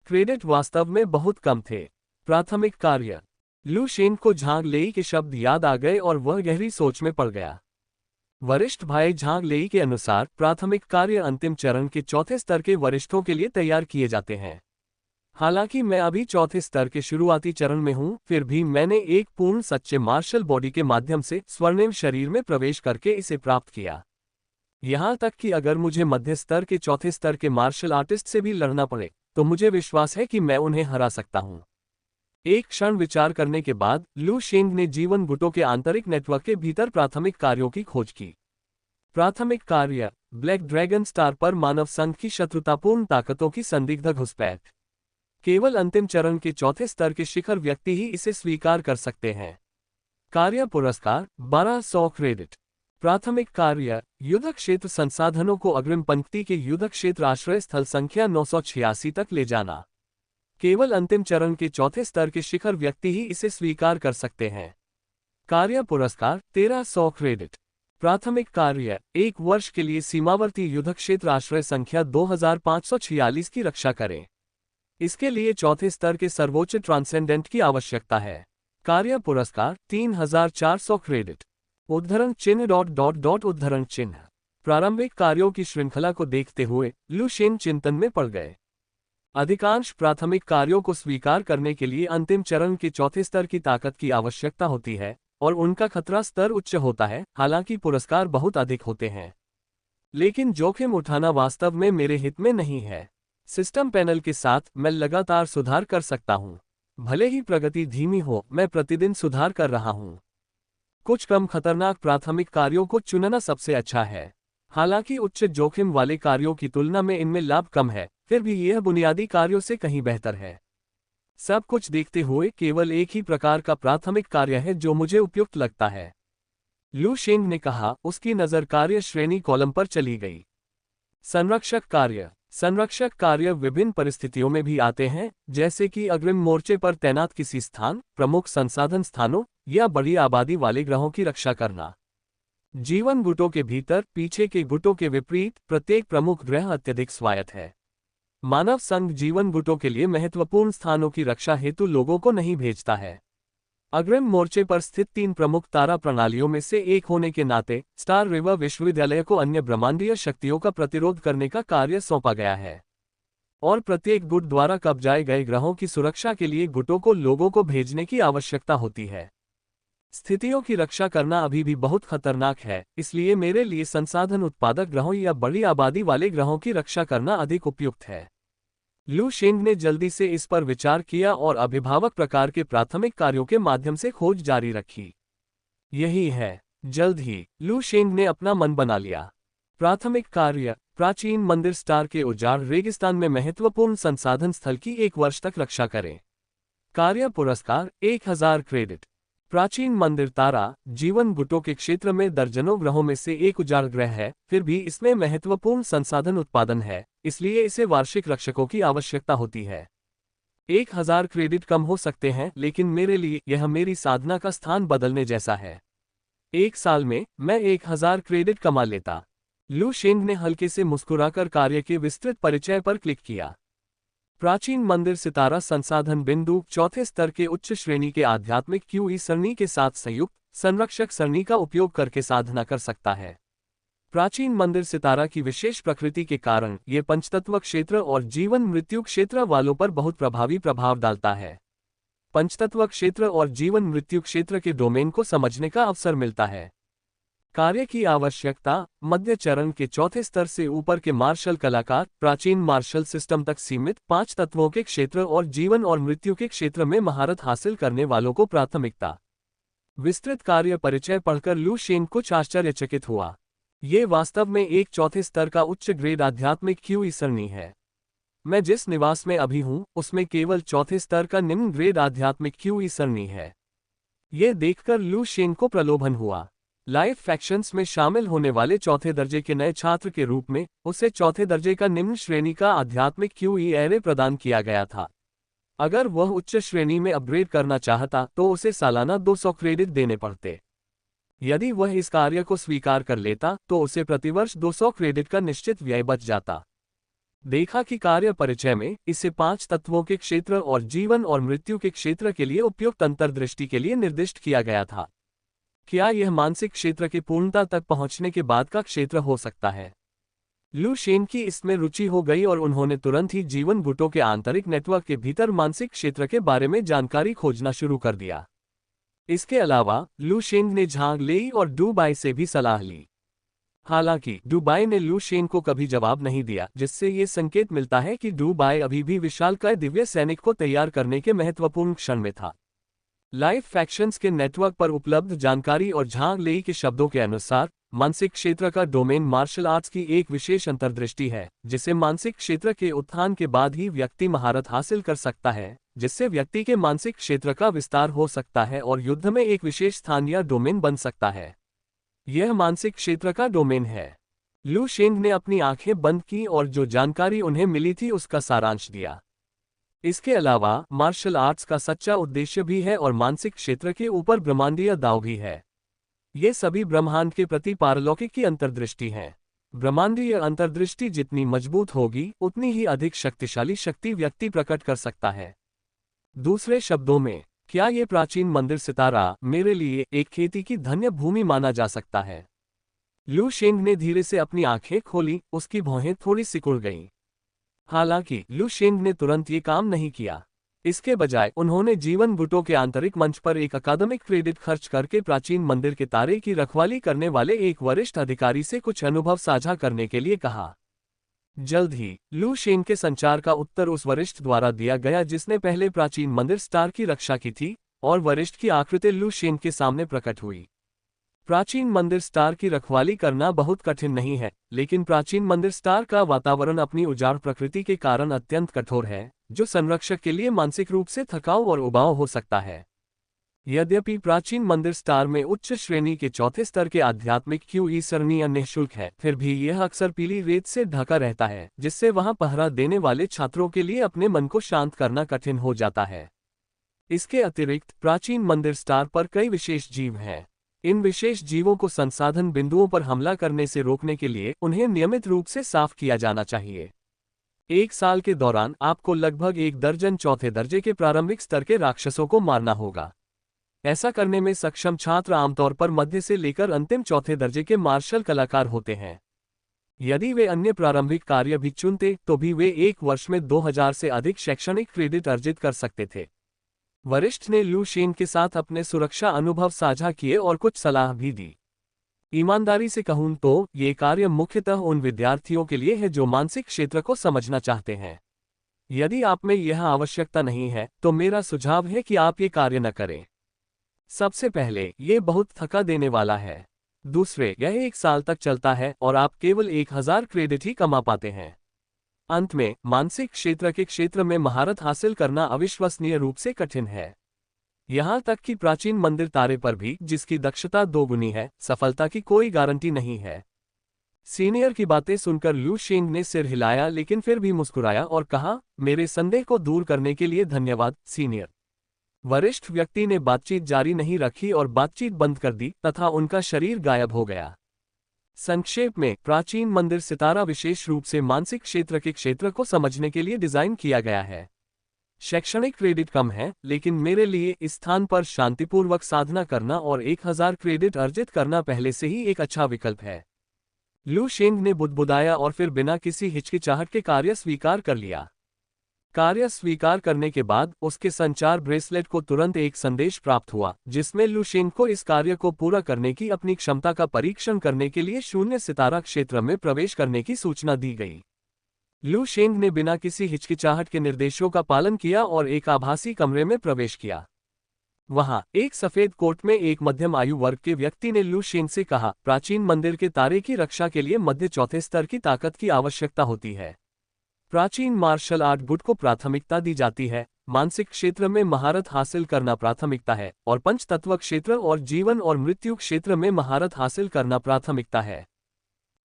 क्रेडिट वास्तव में बहुत कम थे। प्राथमिक कार्य। लू शेंग को झांग लेई के शब्द याद आ गए और वह गहरी सोच में पड़ गया। वरिष्ठ भाई झांग लेई के अनुसार प्राथमिक कार्य अंतिम चरण के चौथे स्तर के वरिष्ठों के लिए तैयार किए जाते हैं। हालांकि मैं अभी चौथे स्तर के शुरुआती चरण में हूं, फिर भी मैंने एक पूर्ण सच्चे मार्शल बॉडी के माध्यम से स्वर्णिम शरीर में प्रवेश करके इसे प्राप्त किया। यहां तक कि अगर मुझे मध्य स्तर के चौथे स्तर के मार्शल आर्टिस्ट से भी लड़ना पड़े, तो मुझे विश्वास है कि मैं उन्हें हरा सकता हूं। एक क्षण विचार करने के बाद लू शेंग ने जीवन गुटों के आंतरिक नेटवर्क के भीतर प्राथमिक कार्यों की खोज की। प्राथमिक कार्य, ब्लैक ड्रैगन स्टार पर मानव संघ की शत्रुतापूर्ण ताकतों की संदिग्ध घुसपैठ। केवल अंतिम चरण के चौथे स्तर के शिखर व्यक्ति ही इसे स्वीकार कर सकते हैं। कार्य पुरस्कार 1200 क्रेडिट। प्राथमिक कार्य, युद्ध क्षेत्र संसाधनों को अग्रिम पंक्ति के युद्ध क्षेत्र आश्रय स्थल संख्या 986 तक ले जाना। केवल अंतिम चरण के चौथे स्तर के शिखर व्यक्ति ही इसे स्वीकार कर सकते हैं। कार्य पुरस्कार 1300 क्रेडिट। प्राथमिक कार्य, 1 वर्ष के लिए सीमावर्ती युद्ध क्षेत्र आश्रय संख्या 2546 की रक्षा करें। इसके लिए चौथे स्तर के सर्वोच्च ट्रांसेंडेंट की आवश्यकता है। कार्य पुरस्कार 3400 क्रेडिट। उद्धरण चिन्ह ... उद्धरण चिन्ह। प्रारंभिक कार्यों की श्रृंखला को देखते हुए लू शेंग चिंतन में पड़ गए। अधिकांश प्राथमिक कार्यों को स्वीकार करने के लिए अंतिम चरण के चौथे स्तर की ताकत की आवश्यकता होती है और उनका खतरा स्तर उच्च होता है, हालांकि पुरस्कार बहुत अधिक होते हैं। लेकिन जोखिम उठाना वास्तव में मेरे हित में नहीं है। सिस्टम पैनल के साथ मैं लगातार सुधार कर सकता हूं। भले ही प्रगति धीमी हो, मैं प्रतिदिन सुधार कर रहा हूं। कुछ कम खतरनाक प्राथमिक कार्यों को चुनना सबसे अच्छा है। हालांकि उच्च जोखिम वाले कार्यों की तुलना में इनमें लाभ कम है, फिर भी यह बुनियादी कार्यों से कहीं बेहतर है। सब कुछ देखते हुए केवल एक ही प्रकार का प्राथमिक कार्य है जो मुझे उपयुक्त लगता है, लू शेंग ने कहा। उसकी नजर कार्य श्रेणी कॉलम पर चली गई। संरक्षक कार्य। संरक्षक कार्य विभिन्न परिस्थितियों में भी आते हैं, जैसे कि अग्रिम मोर्चे पर तैनात किसी स्थान, प्रमुख संसाधन स्थानों या बड़ी आबादी वाले ग्रहों की रक्षा करना। जीवन गुटों के भीतर पीछे के गुटों के विपरीत प्रत्येक प्रमुख ग्रह अत्यधिक स्वायत्त है। मानव संघ जीवन गुटों के लिए महत्वपूर्ण स्थानों की रक्षा हेतु लोगों को नहीं भेजता है। अग्रिम मोर्चे पर स्थित 3 प्रमुख तारा प्रणालियों में से एक होने के नाते स्टार रिवर विश्वविद्यालय को अन्य ब्रह्मांडीय शक्तियों का प्रतिरोध करने का कार्य सौंपा गया है, और प्रत्येक गुट द्वारा कब्जाए गए ग्रहों की सुरक्षा के लिए गुटों को लोगों को भेजने की आवश्यकता होती है। स्थितियों की रक्षा करना अभी भी बहुत खतरनाक है, इसलिए मेरे लिए संसाधन उत्पादक ग्रहों या बड़ी आबादी वाले ग्रहों की रक्षा करना अधिक उपयुक्त है। लू शेंग ने जल्दी से इस पर विचार किया और अभिभावक प्रकार के प्राथमिक कार्यों के माध्यम से खोज जारी रखी। यही है। जल्द ही लू शेंग ने अपना मन बना लिया। प्राथमिक कार्य: प्राचीन मंदिर स्टार के उजाड़ रेगिस्तान में महत्वपूर्ण संसाधन स्थल की 1 वर्ष तक रक्षा करें। कार्य पुरस्कार: 1000 क्रेडिट। प्राचीन मंदिर तारा जीवन गुटों के क्षेत्र में दर्जनों ग्रहों में से एक उजाड़ ग्रह है, फिर भी इसमें महत्वपूर्ण संसाधन उत्पादन है, इसलिए इसे वार्षिक रक्षकों की आवश्यकता होती है। 1000 क्रेडिट कम हो सकते हैं, लेकिन मेरे लिए यह मेरी साधना का स्थान बदलने जैसा है। 1 साल में मैं 1000 क्रेडिट कमा लेता। लू शेंग ने हल्के से मुस्कुराकर कार्य के विस्तृत परिचय पर क्लिक किया। प्राचीन मंदिर सितारा संसाधन बिंदु 4थे स्तर के उच्च श्रेणी के आध्यात्मिक QE सरणी के साथ संयुक्त संरक्षक सरणी का उपयोग करके साधना कर सकता है। प्राचीन मंदिर सितारा की विशेष प्रकृति के कारण ये पंचतत्व क्षेत्र और जीवन मृत्यु क्षेत्र वालों पर बहुत प्रभावी प्रभाव डालता है। पंचतत्व क्षेत्र और जीवन मृत्यु क्षेत्र के डोमेन को समझने का अवसर मिलता है। कार्य की आवश्यकता: मध्य चरण के 4थे स्तर से ऊपर के मार्शल कलाकार प्राचीन मार्शल सिस्टम तक सीमित 5 तत्वों के क्षेत्र और जीवन और मृत्यु के क्षेत्र में महारत हासिल करने वालों को प्राथमिकता। विस्तृत कार्य परिचय पढ़कर लू शेंग कुछ आश्चर्यचकित हुआ। ये वास्तव में एक 4थे स्तर का उच्च ग्रेड आध्यात्मिक QE सरणी है। मैं जिस निवास में अभी हूं, उसमें केवल 4थे स्तर का निम्न ग्रेड आध्यात्मिक QE सरणी है। ये देखकर लू शेंग को प्रलोभन हुआ। लाइफ फैक्शंस में शामिल होने वाले 4थे दर्जे के नए छात्र के रूप में उसे 4थे दर्जे का निम्न श्रेणी का आध्यात्मिक QE एरे प्रदान किया गया था। अगर वह उच्च श्रेणी में अपग्रेड करना चाहता तो उसे सालाना 200 क्रेडिट देने पड़ते। यदि वह इस कार्य को स्वीकार कर लेता तो उसे प्रतिवर्ष 200 क्रेडिट का निश्चित व्यय बच जाता। देखा कि कार्य परिचय में इसे 5 तत्वों के क्षेत्र और जीवन और मृत्यु के क्षेत्र के लिए उपयुक्त अंतर्दृष्टि के लिए निर्दिष्ट किया गया था। क्या यह मानसिक क्षेत्र की पूर्णता तक पहुंचने के बाद का क्षेत्र हो सकता है? लू शेंग की इसमें रुचि हो गई और उन्होंने तुरंत ही जीवन गुटों के आंतरिक नेटवर्क के भीतर मानसिक क्षेत्र के बारे में जानकारी खोजना शुरू कर दिया। इसके अलावा लू शेंग ने झांग लेई और डू बाई से भी सलाह ली। हालांकि डू बाई ने लू शेंग को कभी जवाब नहीं दिया, जिससे ये संकेत मिलता है कि डू बाई अभी भी विशालकाय दिव्य सैनिक को तैयार करने के महत्वपूर्ण क्षण में था। लाइफ फैक्शंस के नेटवर्क पर उपलब्ध जानकारी और झांग लेई के शब्दों के अनुसार मानसिक क्षेत्र का डोमेन मार्शल आर्ट्स की एक विशेष अंतर्दृष्टि है, जिसे मानसिक क्षेत्र के उत्थान के बाद ही व्यक्ति महारत हासिल कर सकता है, जिससे व्यक्ति के मानसिक क्षेत्र का विस्तार हो सकता है और युद्ध में एक विशेष स्थान या डोमेन बन सकता है। यह मानसिक क्षेत्र का डोमेन है। लू शेंग ने अपनी आंखें बंद की और जो जानकारी उन्हें मिली थी उसका सारांश दिया। इसके अलावा मार्शल आर्ट्स का सच्चा उद्देश्य भी है और मानसिक क्षेत्र के ऊपर ब्रह्मांडीय दाव भी है। ये सभी ब्रह्मांड के प्रति पारलौकिक की अंतर्दृष्टि हैं। ब्रह्मांडीय अंतर्दृष्टि जितनी मजबूत होगी, उतनी ही अधिक शक्तिशाली शक्ति व्यक्ति प्रकट कर सकता है। दूसरे शब्दों में, क्या ये प्राचीन मंदिर सितारा मेरे लिए एक खेती की धन्य भूमि माना जा सकता है? लू शेंग ने धीरे से अपनी आंखें खोली, उसकी भौहें थोड़ी सिकुड़ गईं। हालांकि लू शेंग ने तुरंत ये काम नहीं किया। इसके बजाय उन्होंने जीवन गुटों के आंतरिक मंच पर एक अकादमिक क्रेडिट खर्च करके प्राचीन मंदिर के तारे की रखवाली करने वाले एक वरिष्ठ अधिकारी से कुछ अनुभव साझा करने के लिए कहा। जल्द ही लू शेंग के संचार का उत्तर उस वरिष्ठ द्वारा दिया गया जिसने पहले प्राचीन मंदिर स्टार की रक्षा की थी, और वरिष्ठ की आकृति लू शेंग के सामने प्रकट हुई। प्राचीन मंदिर स्टार की रखवाली करना बहुत कठिन नहीं है, लेकिन प्राचीन मंदिर स्टार का वातावरण अपनी उजाड़ प्रकृति के कारण अत्यंत कठोर है, जो संरक्षक के लिए मानसिक रूप से थकाऊ और उबाऊ हो सकता है। यद्यपि प्राचीन मंदिर स्टार में उच्च श्रेणी के चौथे स्तर के आध्यात्मिक क्यूई सरणियां निःशुल्क है, फिर भी यह अक्सर पीली रेत से ढका रहता है, जिससे वहां पहरा देने वाले छात्रों के लिए अपने मन को शांत करना कठिन हो जाता है। इसके अतिरिक्त प्राचीन मंदिर स्टार पर कई विशेष जीव हैं। इन विशेष जीवों को संसाधन बिंदुओं पर हमला करने से रोकने के लिए उन्हें नियमित रूप से साफ किया जाना चाहिए। एक साल के दौरान आपको लगभग 1 दर्जन चौथे दर्जे के प्रारंभिक स्तर के राक्षसों को मारना होगा। ऐसा करने में सक्षम छात्र आमतौर पर मध्य से लेकर अंतिम चौथे दर्जे के मार्शल कलाकार होते हैं। यदि वे अन्य प्रारंभिक कार्य भी चुनते तो भी वे एक वर्ष में 2000 से अधिक शैक्षणिक क्रेडिट अर्जित कर सकते थे। वरिष्ठ ने लू शेन के साथ अपने सुरक्षा अनुभव साझा किए और कुछ सलाह भी दी। ईमानदारी से कहूं तो ये कार्य मुख्यतः उन विद्यार्थियों के लिए है जो मानसिक क्षेत्र को समझना चाहते हैं। यदि आप में यह आवश्यकता नहीं है तो मेरा सुझाव है कि आप ये कार्य न करें। सबसे पहले, ये बहुत थका देने वाला है। दूसरे, यह 1 साल तक चलता है और आप केवल 1000 क्रेडिट ही कमा पाते हैं। अंत में, मानसिक क्षेत्र के क्षेत्र में महारत हासिल करना अविश्वसनीय रूप से कठिन है। यहाँ तक कि प्राचीन मंदिर तारे पर भी, जिसकी दक्षता 2 गुनी है, सफलता की कोई गारंटी नहीं है। सीनियर की बातें सुनकर लू शेंग ने सिर हिलाया, लेकिन फिर भी मुस्कुराया और कहा, मेरे संदेह को दूर करने के लिए धन्यवाद, सीनियर। वरिष्ठ व्यक्ति ने बातचीत जारी नहीं रखी और बातचीत बंद कर दी तथा उनका शरीर गायब हो गया। संक्षेप में, प्राचीन मंदिर सितारा विशेष रूप से मानसिक क्षेत्र के क्षेत्र को समझने के लिए डिजाइन किया गया है। शैक्षणिक क्रेडिट कम है, लेकिन मेरे लिए इस स्थान पर शांतिपूर्वक साधना करना और 1000 क्रेडिट अर्जित करना पहले से ही एक अच्छा विकल्प है। लू शेंग ने बुदबुदाया और फिर बिना किसी हिचकिचाहट के कार्य स्वीकार कर लिया। कार्य स्वीकार करने के बाद उसके संचार ब्रेसलेट को तुरंत एक संदेश प्राप्त हुआ, जिसमें लू शेंग को इस कार्य को पूरा करने की अपनी क्षमता का परीक्षण करने के लिए शून्य सितारा क्षेत्र में प्रवेश करने की सूचना दी गई। लू शेंग ने बिना किसी हिचकिचाहट के निर्देशों का पालन किया और एक आभासी कमरे में प्रवेश किया। वहां एक सफेद कोट में एक मध्यम आयु वर्ग के व्यक्ति ने लू शेंग से कहा, प्राचीन मंदिर के तारे की रक्षा के लिए मध्य चौथे स्तर की ताकत की आवश्यकता होती है। प्राचीन मार्शल आर्ट गुट को प्राथमिकता दी जाती है, मानसिक क्षेत्र में महारत हासिल करना प्राथमिकता है, और पंचतत्व क्षेत्र और जीवन और मृत्यु क्षेत्र में महारत हासिल करना प्राथमिकता है।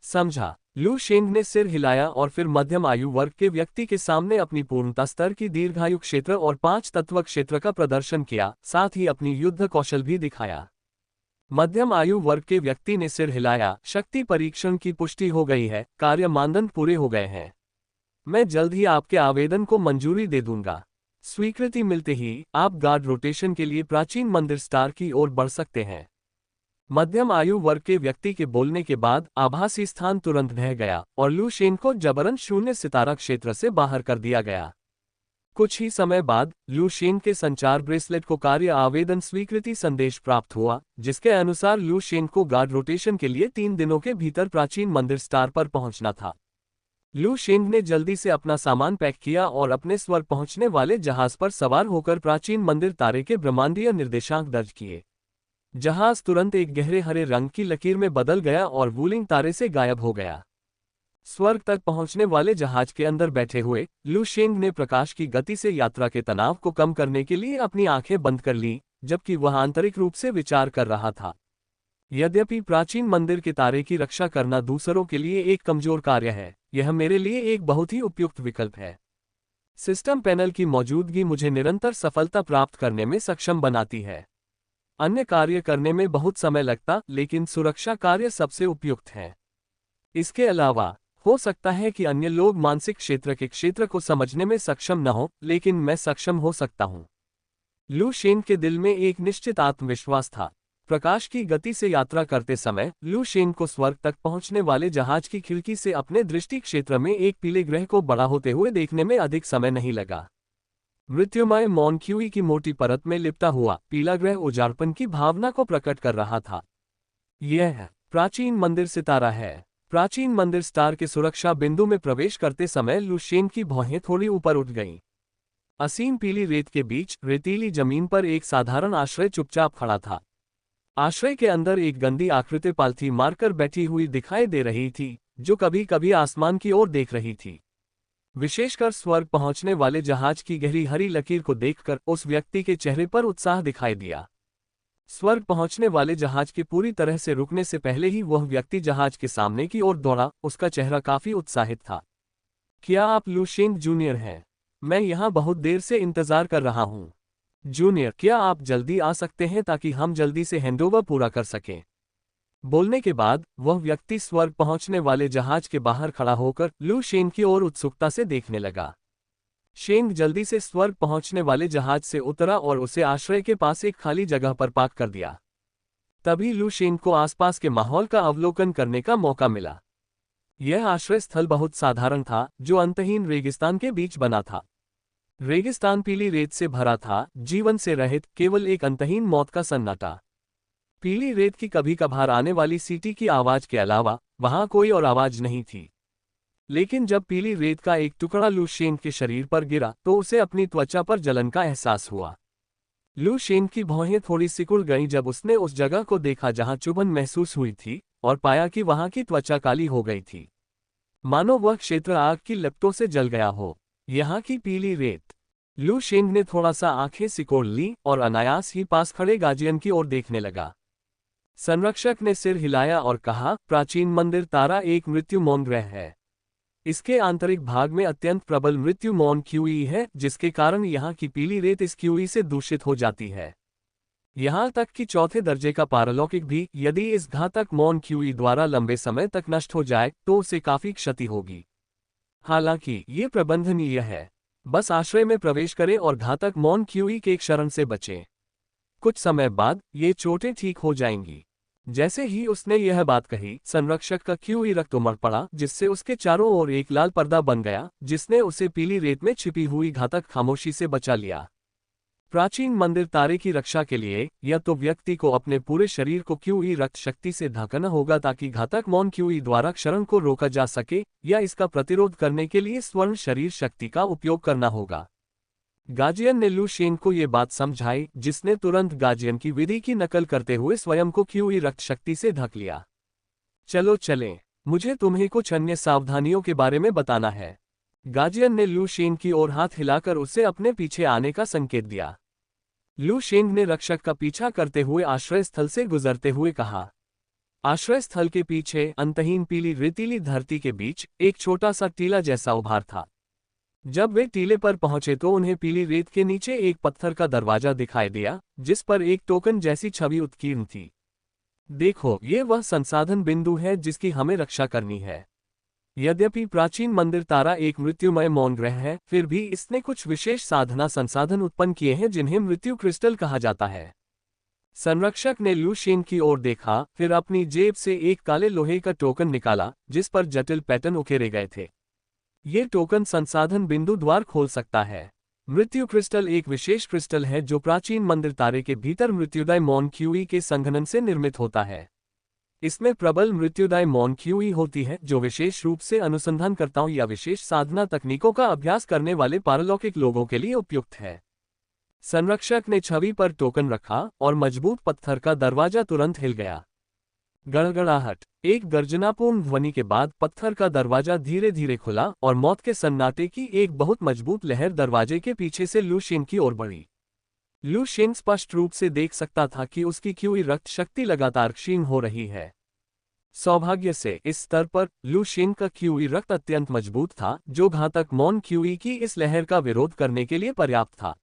समझा? लू शेंग ने सिर हिलाया और फिर मध्यम आयु वर्ग के व्यक्ति के सामने अपनी पूर्णता स्तर की दीर्घायु क्षेत्र और 5 तत्व क्षेत्र का प्रदर्शन किया, साथ ही अपनी युद्ध कौशल भी दिखाया। मध्यम आयु वर्ग के व्यक्ति ने सिर हिलाया, शक्ति परीक्षण की पुष्टि हो गई है, कार्य मानदंड पूरे हो गए हैं। मैं जल्द ही आपके आवेदन को मंजूरी दे दूंगा। स्वीकृति मिलते ही आप गार्ड रोटेशन के लिए प्राचीन मंदिर स्टार की ओर बढ़ सकते हैं। मध्यम आयु वर्ग के व्यक्ति के बोलने के बाद आभासी स्थान तुरंत ढह गया और लू शेन को जबरन शून्य सितारा क्षेत्र से बाहर कर दिया गया। कुछ ही समय बाद लू शेन के संचार ब्रेसलेट को कार्य आवेदन स्वीकृति संदेश प्राप्त हुआ, जिसके अनुसार लू शेन को गार्ड रोटेशन के लिए 3 दिनों के भीतर प्राचीन मंदिर स्टार पर पहुंचना था। लू शेंग ने जल्दी से अपना सामान पैक किया और अपने स्वर पहुंचने वाले जहाज पर सवार होकर प्राचीन मंदिर तारे के ब्रह्मांडीय निर्देशांक दर्ज किए। जहाज तुरंत एक गहरे हरे रंग की लकीर में बदल गया और वूलिंग तारे से गायब हो गया। स्वर्ग तक पहुंचने वाले जहाज के अंदर बैठे हुए लू शेंग ने प्रकाश की गति से यात्रा के तनाव को कम करने के लिए अपनी आंखें बंद कर लीं, जबकि वह आंतरिक रूप से विचार कर रहा था। यद्यपि प्राचीन मंदिर के तारे की रक्षा करना दूसरों के लिए एक कमजोर कार्य है, यह मेरे लिए एक बहुत ही उपयुक्त विकल्प है। सिस्टम पैनल की मौजूदगी मुझे निरंतर सफलता प्राप्त करने में सक्षम बनाती है। अन्य कार्य करने में बहुत समय लगता, लेकिन सुरक्षा कार्य सबसे उपयुक्त है। इसके अलावा हो सकता है कि अन्य लोग मानसिक क्षेत्र के क्षेत्र को समझने में सक्षम न हो, लेकिन मैं सक्षम हो सकता हूं। लू शेन के दिल में एक निश्चित आत्मविश्वास था। प्रकाश की गति से यात्रा करते समय लू शेन को स्वर्ग तक पहुंचने वाले जहाज की खिड़की से अपने दृष्टि क्षेत्र में एक पीले ग्रह को बड़ा होते हुए देखने में अधिक समय नहीं लगा। मृत्युमय मॉनक्यूई की मोटी परत में लिपटा हुआ पीला ग्रह उजाड़पन की भावना को प्रकट कर रहा था। यह प्राचीन मंदिर सितारा है। प्राचीन मंदिर स्टार के सुरक्षा बिंदु में प्रवेश करते समय लू शेन की भौहें थोड़ी ऊपर उठ गईं। असीम पीली रेत के बीच रेतीली जमीन पर एक साधारण आश्रय चुपचाप खड़ा था। आश्रय के अंदर एक गंदी आकृति पालथी मारकर बैठी हुई दिखाई दे रही थी, जो कभी कभी आसमान की ओर देख रही थी। विशेषकर स्वर्ग पहुंचने वाले जहाज की गहरी हरी लकीर को देखकर उस व्यक्ति के चेहरे पर उत्साह दिखाई दिया। स्वर्ग पहुंचने वाले जहाज के पूरी तरह से रुकने से पहले ही वह व्यक्ति जहाज के सामने की ओर दौड़ा। उसका चेहरा काफी उत्साहित था। क्या आप लू शेंग जूनियर हैं? मैं यहाँ बहुत देर से इंतजार कर रहा हूँ। जूनियर, क्या आप जल्दी आ सकते हैं ताकि हम जल्दी से हैंडओवर पूरा कर सकें? बोलने के बाद वह व्यक्ति स्वर्ग पहुंचने वाले जहाज के बाहर खड़ा होकर लू शेंग की ओर उत्सुकता से देखने लगा। शेंग जल्दी से स्वर्ग पहुंचने वाले जहाज से उतरा और उसे आश्रय के पास एक खाली जगह पर पार्क कर दिया। तभी लू शेंग को आसपास के माहौल का अवलोकन करने का मौका मिला। यह आश्रय स्थल बहुत साधारण था, जो अंतहीन रेगिस्तान के बीच बना था। रेगिस्तान पीली रेत से भरा था, जीवन से रहित, केवल एक अंतहीन मौत का सन्नाटा। पीली रेत की कभी कभार आने वाली सीटी की आवाज के अलावा वहां कोई और आवाज नहीं थी। लेकिन जब पीली रेत का एक टुकड़ा लू शेंग के शरीर पर गिरा तो उसे अपनी त्वचा पर जलन का एहसास हुआ। लू शेंग की भौहें थोड़ी सिकुड़ गईं जब उसने उस जगह को देखा जहां चुभन महसूस हुई थी, और पाया कि वहां की त्वचा काली हो गई थी, मानो वह क्षेत्र आग की लपटों से जल गया हो। यहाँ की पीली रेत। लू शेंग ने थोड़ा सा आंखें सिकोड़ ली और अनायास ही पास खड़े गार्जियन की ओर देखने लगा। संरक्षक ने सिर हिलाया और कहा, प्राचीन मंदिर तारा एक मृत्यु मौन ग्रह है। इसके आंतरिक भाग में अत्यंत प्रबल मृत्यु मौन क्यूई है, जिसके कारण यहाँ की पीली रेत इस क्यूई से दूषित हो जाती है। यहाँ तक कि चौथे दर्जे का पारलौकिक भी यदि इस घातक मौन क्यूई द्वारा लंबे समय तक नष्ट हो जाए तो उसे काफी क्षति होगी। हालांकि ये प्रबंधनीय है। बस आश्रय में प्रवेश करें और घातक मौन क्यूई के क्षरण से बचें। कुछ समय बाद ये चोटें ठीक हो जाएंगी। जैसे ही उसने यह बात कही, संरक्षक का क्यूई रक्त उमड़ पड़ा, जिससे उसके चारों ओर एक लाल पर्दा बन गया, जिसने उसे पीली रेत में छिपी हुई घातक खामोशी से बचा लिया। प्राचीन मंदिर तारे की रक्षा के लिए या तो व्यक्ति को अपने पूरे शरीर को क्यूई रक्त शक्ति से ढकना होगा ताकि घातक मौन क्यूई द्वारा क्षरण को रोका जा सके, या इसका प्रतिरोध करने के लिए स्वर्ण शरीर शक्ति का उपयोग करना होगा। गार्जियन ने लू शेंग को ये बात समझाई, जिसने तुरंत गार्जियन की विधि की नकल करते हुए स्वयं को क्यूई रक्त शक्ति से ढक लिया। चलो चलें, मुझे तुम्हें कुछ अन्य सावधानियों के बारे में बताना है। गार्जियन ने लू शेंग की ओर हाथ हिलाकर उसे अपने पीछे आने का संकेत दिया। लू शेंग ने रक्षक का पीछा करते हुए आश्रय स्थल से गुजरते हुए कहा। आश्रय स्थल के पीछे अंतहीन पीली रेतीली धरती के बीच एक छोटा सा टीला जैसा उभार था। जब वे टीले पर पहुंचे तो उन्हें पीली रेत के नीचे एक पत्थर का दरवाजा दिखाई दिया, जिस पर एक टोकन जैसी छवि उत्कीर्ण थी। देखो, ये वह संसाधन बिंदु है जिसकी हमें रक्षा करनी है। यद्यपि प्राचीन मंदिर तारा एक मृत्युमय मौन ग्रह है, फिर भी इसने कुछ विशेष साधना संसाधन उत्पन्न किए हैं जिन्हें मृत्यु क्रिस्टल कहा जाता है। संरक्षक ने लू शेंग की ओर देखा, फिर अपनी जेब से एक काले लोहे का टोकन निकाला जिस पर जटिल पैटर्न उकेरे गए थे। ये टोकन संसाधन बिंदु द्वार खोल सकता है। मृत्यु क्रिस्टल एक विशेष क्रिस्टल है जो प्राचीन मंदिर तारे के भीतर मृत्युदय मौन क्यूई के संघनन से निर्मित होता है। इसमें प्रबल मृत्युदाय मौन क्यूई होती है जो विशेष रूप से अनुसंधानकर्ताओं या विशेष साधना तकनीकों का अभ्यास करने वाले पारलौकिक लोगों के लिए उपयुक्त है। संरक्षक ने छवि पर टोकन रखा और मजबूत पत्थर का दरवाजा तुरंत हिल गया। गड़गड़ाहट। एक गर्जनापूर्ण ध्वनि के बाद पत्थर का दरवाजा धीरे धीरे खुला और मौत के सन्नाटे की एक बहुत मजबूत लहर दरवाजे के पीछे से लू शेंग की ओर बढ़ी। लू शेंग स्पष्ट रूप से देख सकता था कि उसकी क्यूई रक्त शक्ति लगातार क्षीण हो रही है। सौभाग्य से इस स्तर पर लू शेंग का क्यूई रक्त अत्यंत मजबूत था, जो घातक मौन क्यूई की इस लहर का विरोध करने के लिए पर्याप्त था।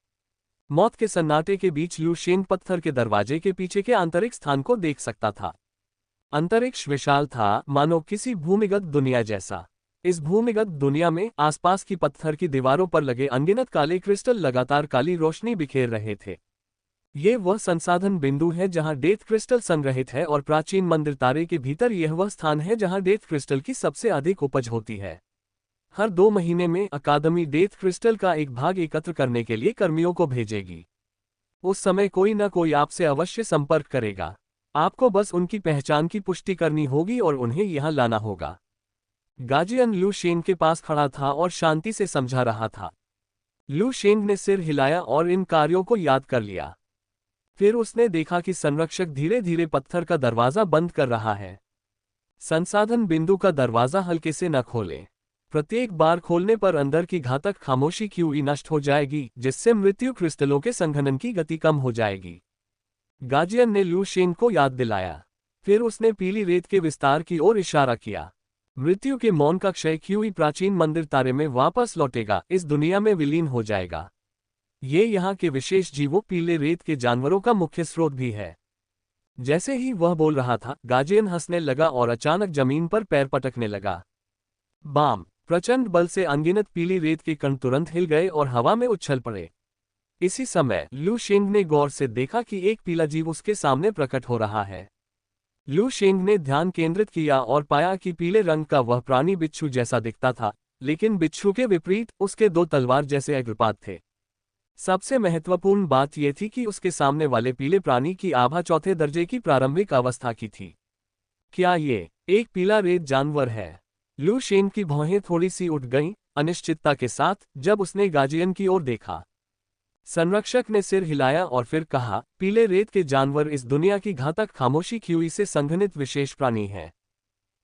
मौत के सन्नाटे के बीच लू शेंग पत्थर के दरवाजे के पीछे के आंतरिक स्थान को देख सकता था। अंतरिक्ष विशाल था, मानो किसी भूमिगत दुनिया जैसा। इस भूमिगत दुनिया में आसपास की पत्थर की दीवारों पर लगे अनगिनत काले क्रिस्टल लगातार काली रोशनी बिखेर रहे थे। ये वह संसाधन बिंदु है जहां डेथ क्रिस्टल संग्रहित है और प्राचीन मंदिर तारे के भीतर यह वह स्थान है जहां डेथ क्रिस्टल की सबसे अधिक उपज होती है। हर 2 महीने में अकादमी डेथ क्रिस्टल का एक भाग एकत्र करने के लिए कर्मियों को भेजेगी। उस समय कोई न कोई आपसे अवश्य संपर्क करेगा। आपको बस उनकी पहचान की पुष्टि करनी होगी और उन्हें यहां लाना होगा। गार्जियन लू शेंग के पास खड़ा था और शांति से समझा रहा था। लू शेंग ने सिर हिलाया और इन कार्यों को याद कर लिया। फिर उसने देखा कि संरक्षक धीरे धीरे पत्थर का दरवाजा बंद कर रहा है। संसाधन बिंदु का दरवाजा हल्के से न खोलें। प्रत्येक बार खोलने पर अंदर की घातक खामोशी क्यूई नष्ट हो जाएगी, जिससे मृत्यु क्रिस्टलों के संघनन की गति कम हो जाएगी। गार्जियन ने लू शेंग को याद दिलाया। फिर उसने पीली रेत के विस्तार की ओर इशारा किया। मृत्यु के मौन का क्षय क्यूई प्राचीन मंदिर तारे में वापस लौटेगा, इस दुनिया में विलीन हो जाएगा। ये यहाँ के विशेष जीवों पीले रेत के जानवरों का मुख्य स्रोत भी है। जैसे ही वह बोल रहा था, गार्जियन हंसने लगा और अचानक जमीन पर पैर पटकने लगा। बाम! प्रचंड बल से अनगिनत पीली रेत के कण तुरंत हिल गए और हवा में उछल पड़े। इसी समय लू शेंग ने गौर से देखा कि एक पीला जीव उसके सामने प्रकट हो रहा है। लू शेंग ने ध्यान केंद्रित किया और पाया कि पीले रंग का वह प्राणी बिच्छू जैसा दिखता था, लेकिन बिच्छू के विपरीत उसके दो तलवार जैसे अग्रपात थे। सबसे महत्वपूर्ण बात यह थी कि उसके सामने वाले पीले प्राणी की आभा चौथे दर्जे की प्रारंभिक अवस्था की थी। क्या ये एक पीला रेत जानवर है? लू शेंग की भौहें थोड़ी सी उठ गईं, अनिश्चितता के साथ, जब उसने गार्जियन की ओर देखा। संरक्षक ने सिर हिलाया और फिर कहा, पीले रेत के जानवर इस दुनिया की घातक खामोशी क्यूई से संघनित विशेष प्राणी हैं।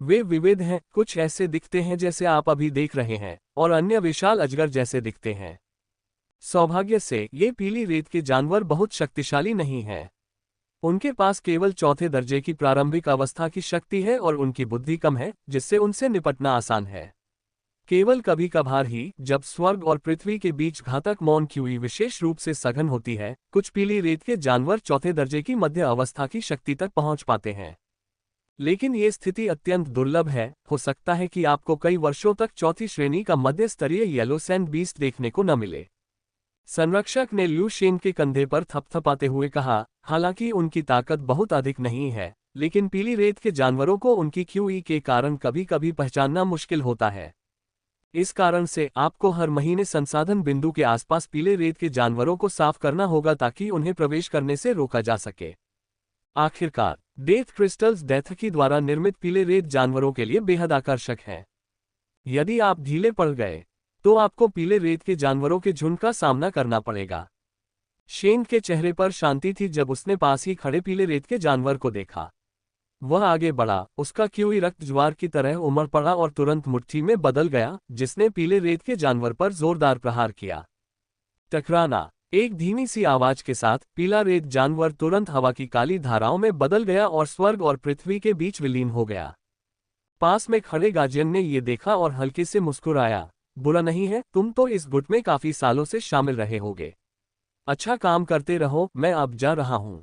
वे विविध हैं, कुछ ऐसे दिखते हैं जैसे आप अभी देख रहे हैं, और अन्य विशाल अजगर जैसे दिखते हैं। सौभाग्य से ये पीली रेत के जानवर बहुत शक्तिशाली नहीं हैं। उनके पास केवल चौथे दर्जे की प्रारंभिक अवस्था की शक्ति है और उनकी बुद्धि कम है, जिससे उनसे निपटना आसान है। केवल कभी कभार ही, जब स्वर्ग और पृथ्वी के बीच घातक मौन क्यूई विशेष रूप से सघन होती है, कुछ पीली रेत के जानवर चौथे दर्जे की मध्य अवस्था की शक्ति तक पहुंच पाते हैं। लेकिन ये स्थिति अत्यंत दुर्लभ है। हो सकता है कि आपको कई वर्षों तक चौथी श्रेणी का मध्य स्तरीय येलो सैंड बीस्ट देखने को न मिले। संरक्षक ने लू शेंग के कंधे पर थपथपाते हुए कहा, हालांकि उनकी ताकत बहुत अधिक नहीं है, लेकिन पीली रेत के जानवरों को उनकी क्यूई के कारण कभी कभी पहचानना मुश्किल होता है। इस कारण से आपको हर महीने संसाधन बिंदु के आसपास पीले रेत के जानवरों को साफ करना होगा ताकि उन्हें प्रवेश करने से रोका जा सके। आखिरकार, डेथ क्रिस्टल्स डेथकी द्वारा निर्मित पीले रेत जानवरों के लिए बेहद आकर्षक हैं। यदि आप ढीले पड़ गए, तो आपको पीले रेत के जानवरों के झुंड का सामना करना पड़ेगा। शेंग के चेहरे पर शांति थी जब उसने पास ही खड़े पीले रेत के जानवर को देखा। वह आगे बढ़ा, उसका क्यूई रक्त ज्वार की तरह उमड़ पड़ा और तुरंत मुट्ठी में बदल गया, जिसने पीले रेत के जानवर पर जोरदार प्रहार किया। टकराना! एक धीमी सी आवाज के साथ पीला रेत जानवर तुरंत हवा की काली धाराओं में बदल गया और स्वर्ग और पृथ्वी के बीच विलीन हो गया। पास में खड़े गार्जियन ने यह देखा और हल्के से मुस्कुराया। बुरा नहीं है, तुम तो इस गुट में काफी सालों से शामिल रहे होगे। अच्छा काम करते रहो, मैं अब जा रहा हूं।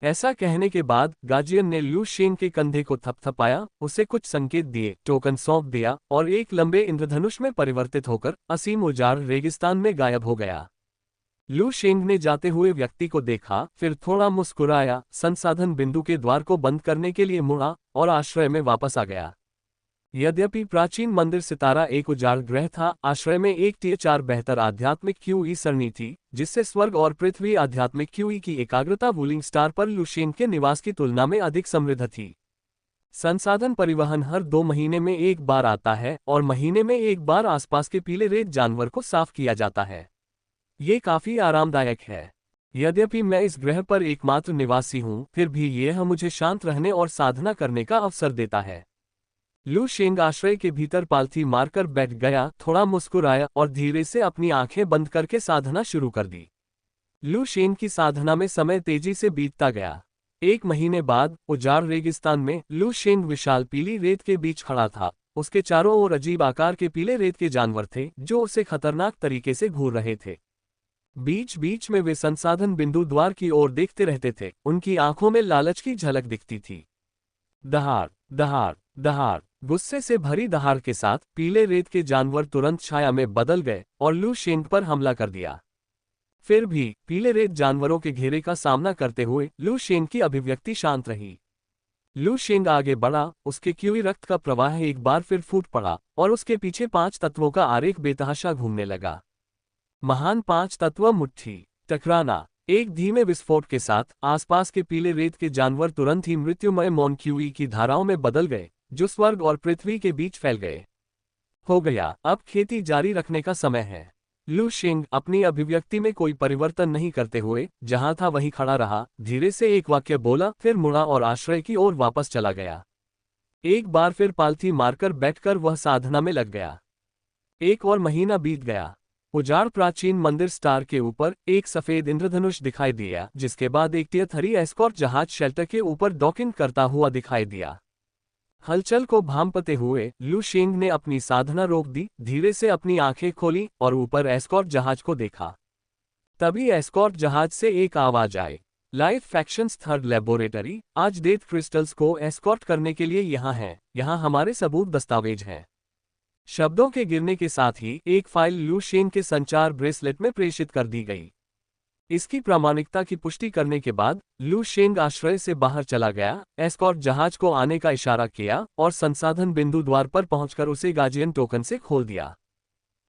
ऐसा कहने के बाद गार्जियन ने लू शेंग के कंधे को थपथपाया, उसे कुछ संकेत दिए, टोकन सौंप दिया और एक लंबे इंद्रधनुष में परिवर्तित होकर असीम उजाड़ रेगिस्तान में गायब हो गया। लू शेंग ने जाते हुए व्यक्ति को देखा, फिर थोड़ा मुस्कुराया, संसाधन बिंदु के द्वार को बंद करने के लिए मुड़ा और आश्रय में वापस आ गया। यद्यपि प्राचीन मंदिर सितारा एक उजाड़ ग्रह था, आश्रय में एक टियर 4 बेहतर आध्यात्मिक क्यूई सरणी थी, जिससे स्वर्ग और पृथ्वी आध्यात्मिक क्यूई की एकाग्रता वूलिंग स्टार पर लू शेंग के निवास की तुलना में अधिक समृद्ध थी। संसाधन परिवहन हर 2 महीने में एक बार आता है और महीने में एक बार आसपास के पीले रेत जानवर को साफ किया जाता है। ये काफी आरामदायक है। यद्यपि मैं इस ग्रह पर एकमात्र निवासी हूँ, फिर भी यह मुझे शांत रहने और साधना करने का अवसर देता है। लू शेंग आश्रय के भीतर पालथी मारकर बैठ गया, थोड़ा मुस्कुराया और धीरे से अपनी आंखें बंद करके साधना शुरू कर दी। लू शेंग की साधना में समय तेजी से बीतता गया। 1 महीने बाद उजाड़ रेगिस्तान में लू शेंग विशाल पीली रेत के बीच खड़ा था। उसके चारों ओर अजीब आकार के पीले रेत के जानवर थे, जो उसे खतरनाक तरीके से घूर रहे थे। बीच बीच में वे संसाधन बिंदु द्वार की ओर देखते रहते थे, उनकी आंखों में लालच की झलक दिखती थी। दहाड़, दहाड़, दहाड़! गुस्से से भरी दहाड़ के साथ पीले रेत के जानवर तुरंत छाया में बदल गए और लू शेंग पर हमला कर दिया। फिर भी पीले रेत जानवरों के घेरे का सामना करते हुए लू शेंग की अभिव्यक्ति शांत रही। लू शेंग आगे बढ़ा, उसके क्यूई रक्त का प्रवाह एक बार फिर फूट पड़ा और उसके पीछे 5 तत्वों का आरेख बेतहाशा घूमने लगा। महान 5 तत्व मुट्ठी। टकराना! एक धीमे विस्फोट के साथ आसपास के पीले रेत के जानवर तुरंत ही मृत्युमय मौन क्यूई की धाराओं में बदल गए, जो स्वर्ग और पृथ्वी के बीच फैल गए। हो गया, अब खेती जारी रखने का समय है। लू शेंग अपनी अभिव्यक्ति में कोई परिवर्तन नहीं करते हुए जहां था वहीं खड़ा रहा, धीरे से एक वाक्य बोला, फिर मुड़ा और आश्रय की ओर वापस चला गया। एक बार फिर पालथी मारकर बैठकर वह साधना में लग गया। 1 और महीना बीत गया। उजाड़ प्राचीन मंदिर स्टार के ऊपर एक सफेद इंद्रधनुष दिखाई दिया, जिसके बाद एक टियर 3 एस्कॉर्ट जहाज शेल्टर के ऊपर डॉकिंग करता हुआ दिखाई दिया। हलचल को भांपते हुए लू शेंग ने अपनी साधना रोक दी, धीरे से अपनी आंखें खोली और ऊपर एस्कॉर्ट जहाज को देखा। तभी एस्कॉर्ट जहाज से एक आवाज आई, लाइफ फैक्शंस थर्ड लेबोरेटरी आज डेथ क्रिस्टल्स को एस्कॉर्ट करने के लिए यहाँ हैं, यहाँ हमारे सबूत दस्तावेज हैं। शब्दों के गिरने के साथ ही एक फाइल लू शेंग के संचार ब्रेसलेट में प्रेषित कर दी गई। इसकी प्रामाणिकता की पुष्टि करने के बाद लू शेंग आश्रय से बाहर चला गया, एस्कॉर्ट जहाज को आने का इशारा किया और संसाधन बिंदु द्वार पर पहुंचकर उसे गार्जियन टोकन से खोल दिया।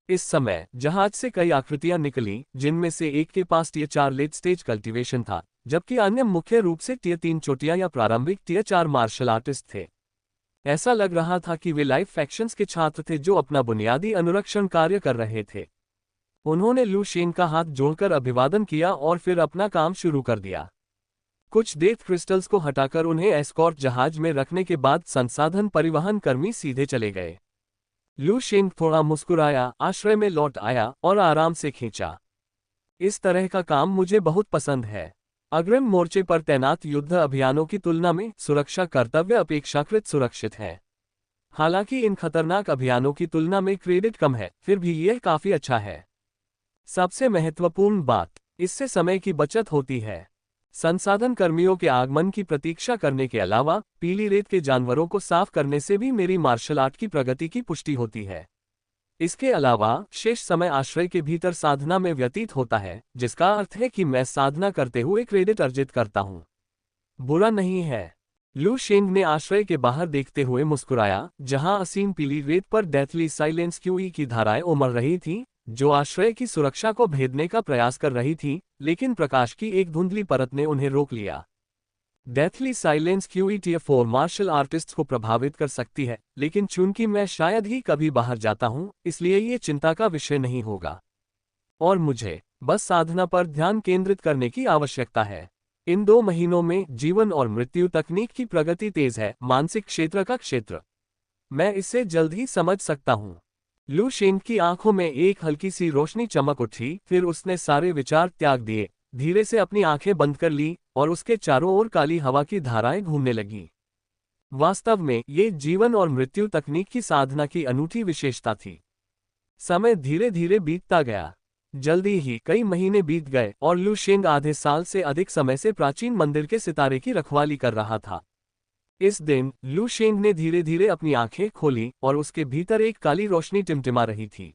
इस समय जहाज से कई आकृतियां निकली, जिनमें से एक के पास टियर 4 लेट स्टेज कल्टीवेशन था, जबकि अन्य मुख्य रूप से टियर 3 चोटियां या प्रारंभिक टियर 4 मार्शल आर्टिस्ट थे। ऐसा लग रहा था कि वे लाइफ फैक्शंस के छात्र थे जो अपना बुनियादी अनुरक्षण कार्य कर रहे थे। उन्होंने लू शेंग का हाथ जोड़कर अभिवादन किया और फिर अपना काम शुरू कर दिया। कुछ डेथ क्रिस्टल्स को हटाकर उन्हें एस्कॉर्ट जहाज में रखने के बाद संसाधन परिवहन कर्मी सीधे चले गए। लू शेंग थोड़ा मुस्कुराया, आश्रय में लौट आया और आराम से खींचा। इस तरह का काम मुझे बहुत पसंद है। अग्रिम मोर्चे पर तैनात युद्ध अभियानों की तुलना में सुरक्षा कर्तव्य अपेक्षाकृत सुरक्षित है। हालांकि इन खतरनाक अभियानों की तुलना में क्रेडिट कम है, फिर भी यह काफी अच्छा है। सबसे महत्वपूर्ण बात, इससे समय की बचत होती है। संसाधन कर्मियों के आगमन की प्रतीक्षा करने के अलावा पीली रेत के जानवरों को साफ करने से भी मेरी मार्शल आर्ट की प्रगति की पुष्टि होती है। इसके अलावा शेष समय आश्रय के भीतर साधना में व्यतीत होता है, जिसका अर्थ है कि मैं साधना करते हुए क्रेडिट अर्जित करता हूं। बुरा नहीं है। लू शेंग ने आश्रय के बाहर देखते हुए मुस्कुराया, जहां असीम पीली रेत पर डेथली साइलेंस क्यूई की धाराएं उमड़ रही थीं, जो आश्रय की सुरक्षा को भेदने का प्रयास कर रही थी, लेकिन प्रकाश की एक धुंधली परत ने उन्हें रोक लिया। Deathly silence Qi tier 4 martial artists को प्रभावित कर सकती है, लेकिन चूंकि मैं शायद ही कभी बाहर जाता हूं, इसलिए ये चिंता का विषय नहीं होगा। और मुझे बस साधना पर ध्यान केंद्रित करने की आवश्यकता है। इन 2 महीनों में जीवन और मृत्यु तकनीक की प्रगति तेज है, मानसिक क्षेत्र का क्षेत्र। मैं इसे जल्द ही समझ सकता हूं। लू शेंग की आंखों में एक हल्की सी रोशनी चमक उठी, फिर उसने सारे विचार त्याग दिए, धीरे से अपनी आंखें बंद कर ली और उसके चारों ओर काली हवा की धाराएं घूमने लगीं। वास्तव में ये जीवन और मृत्यु तकनीक की साधना की अनूठी विशेषता थी। समय धीरे धीरे बीतता गया। जल्दी ही कई महीने बीत गए और लू शेंग आधे साल से अधिक समय से प्राचीन मंदिर के सितारे की रखवाली कर रहा था। इस दिन लू शेंग ने धीरे धीरे अपनी आंखें खोली और उसके भीतर एक काली रोशनी टिमटिमा रही थी।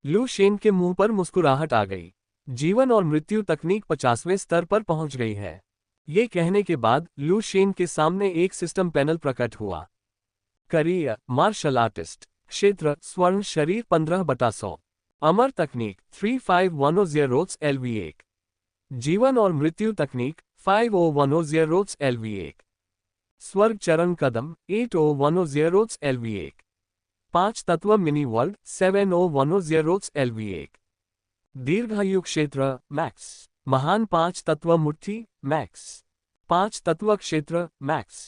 लू शेंग के मुंह पर मुस्कुराहट आ गई। जीवन और मृत्यु तकनीक 50वें स्तर पर पहुंच गई है। ये कहने के बाद लू शेंग के सामने एक सिस्टम पैनल प्रकट हुआ। करियर मार्शल आर्टिस्ट, क्षेत्र स्वर्ण शरीर 15/100, अमर तकनीक 3510 रोट्स LV1, जीवन और मृत्यु तकनीक 5010 रोट्स LV1, स्वर्ग चरण कदम 8010 रोट्स LV1, 5 तत्व मिनी वर्ल्ड 7010 रोट्स LV1, दीर्घायु क्षेत्र मैक्स, महान 5 तत्व मुट्ठी मैक्स, 5 तत्व क्षेत्र मैक्स,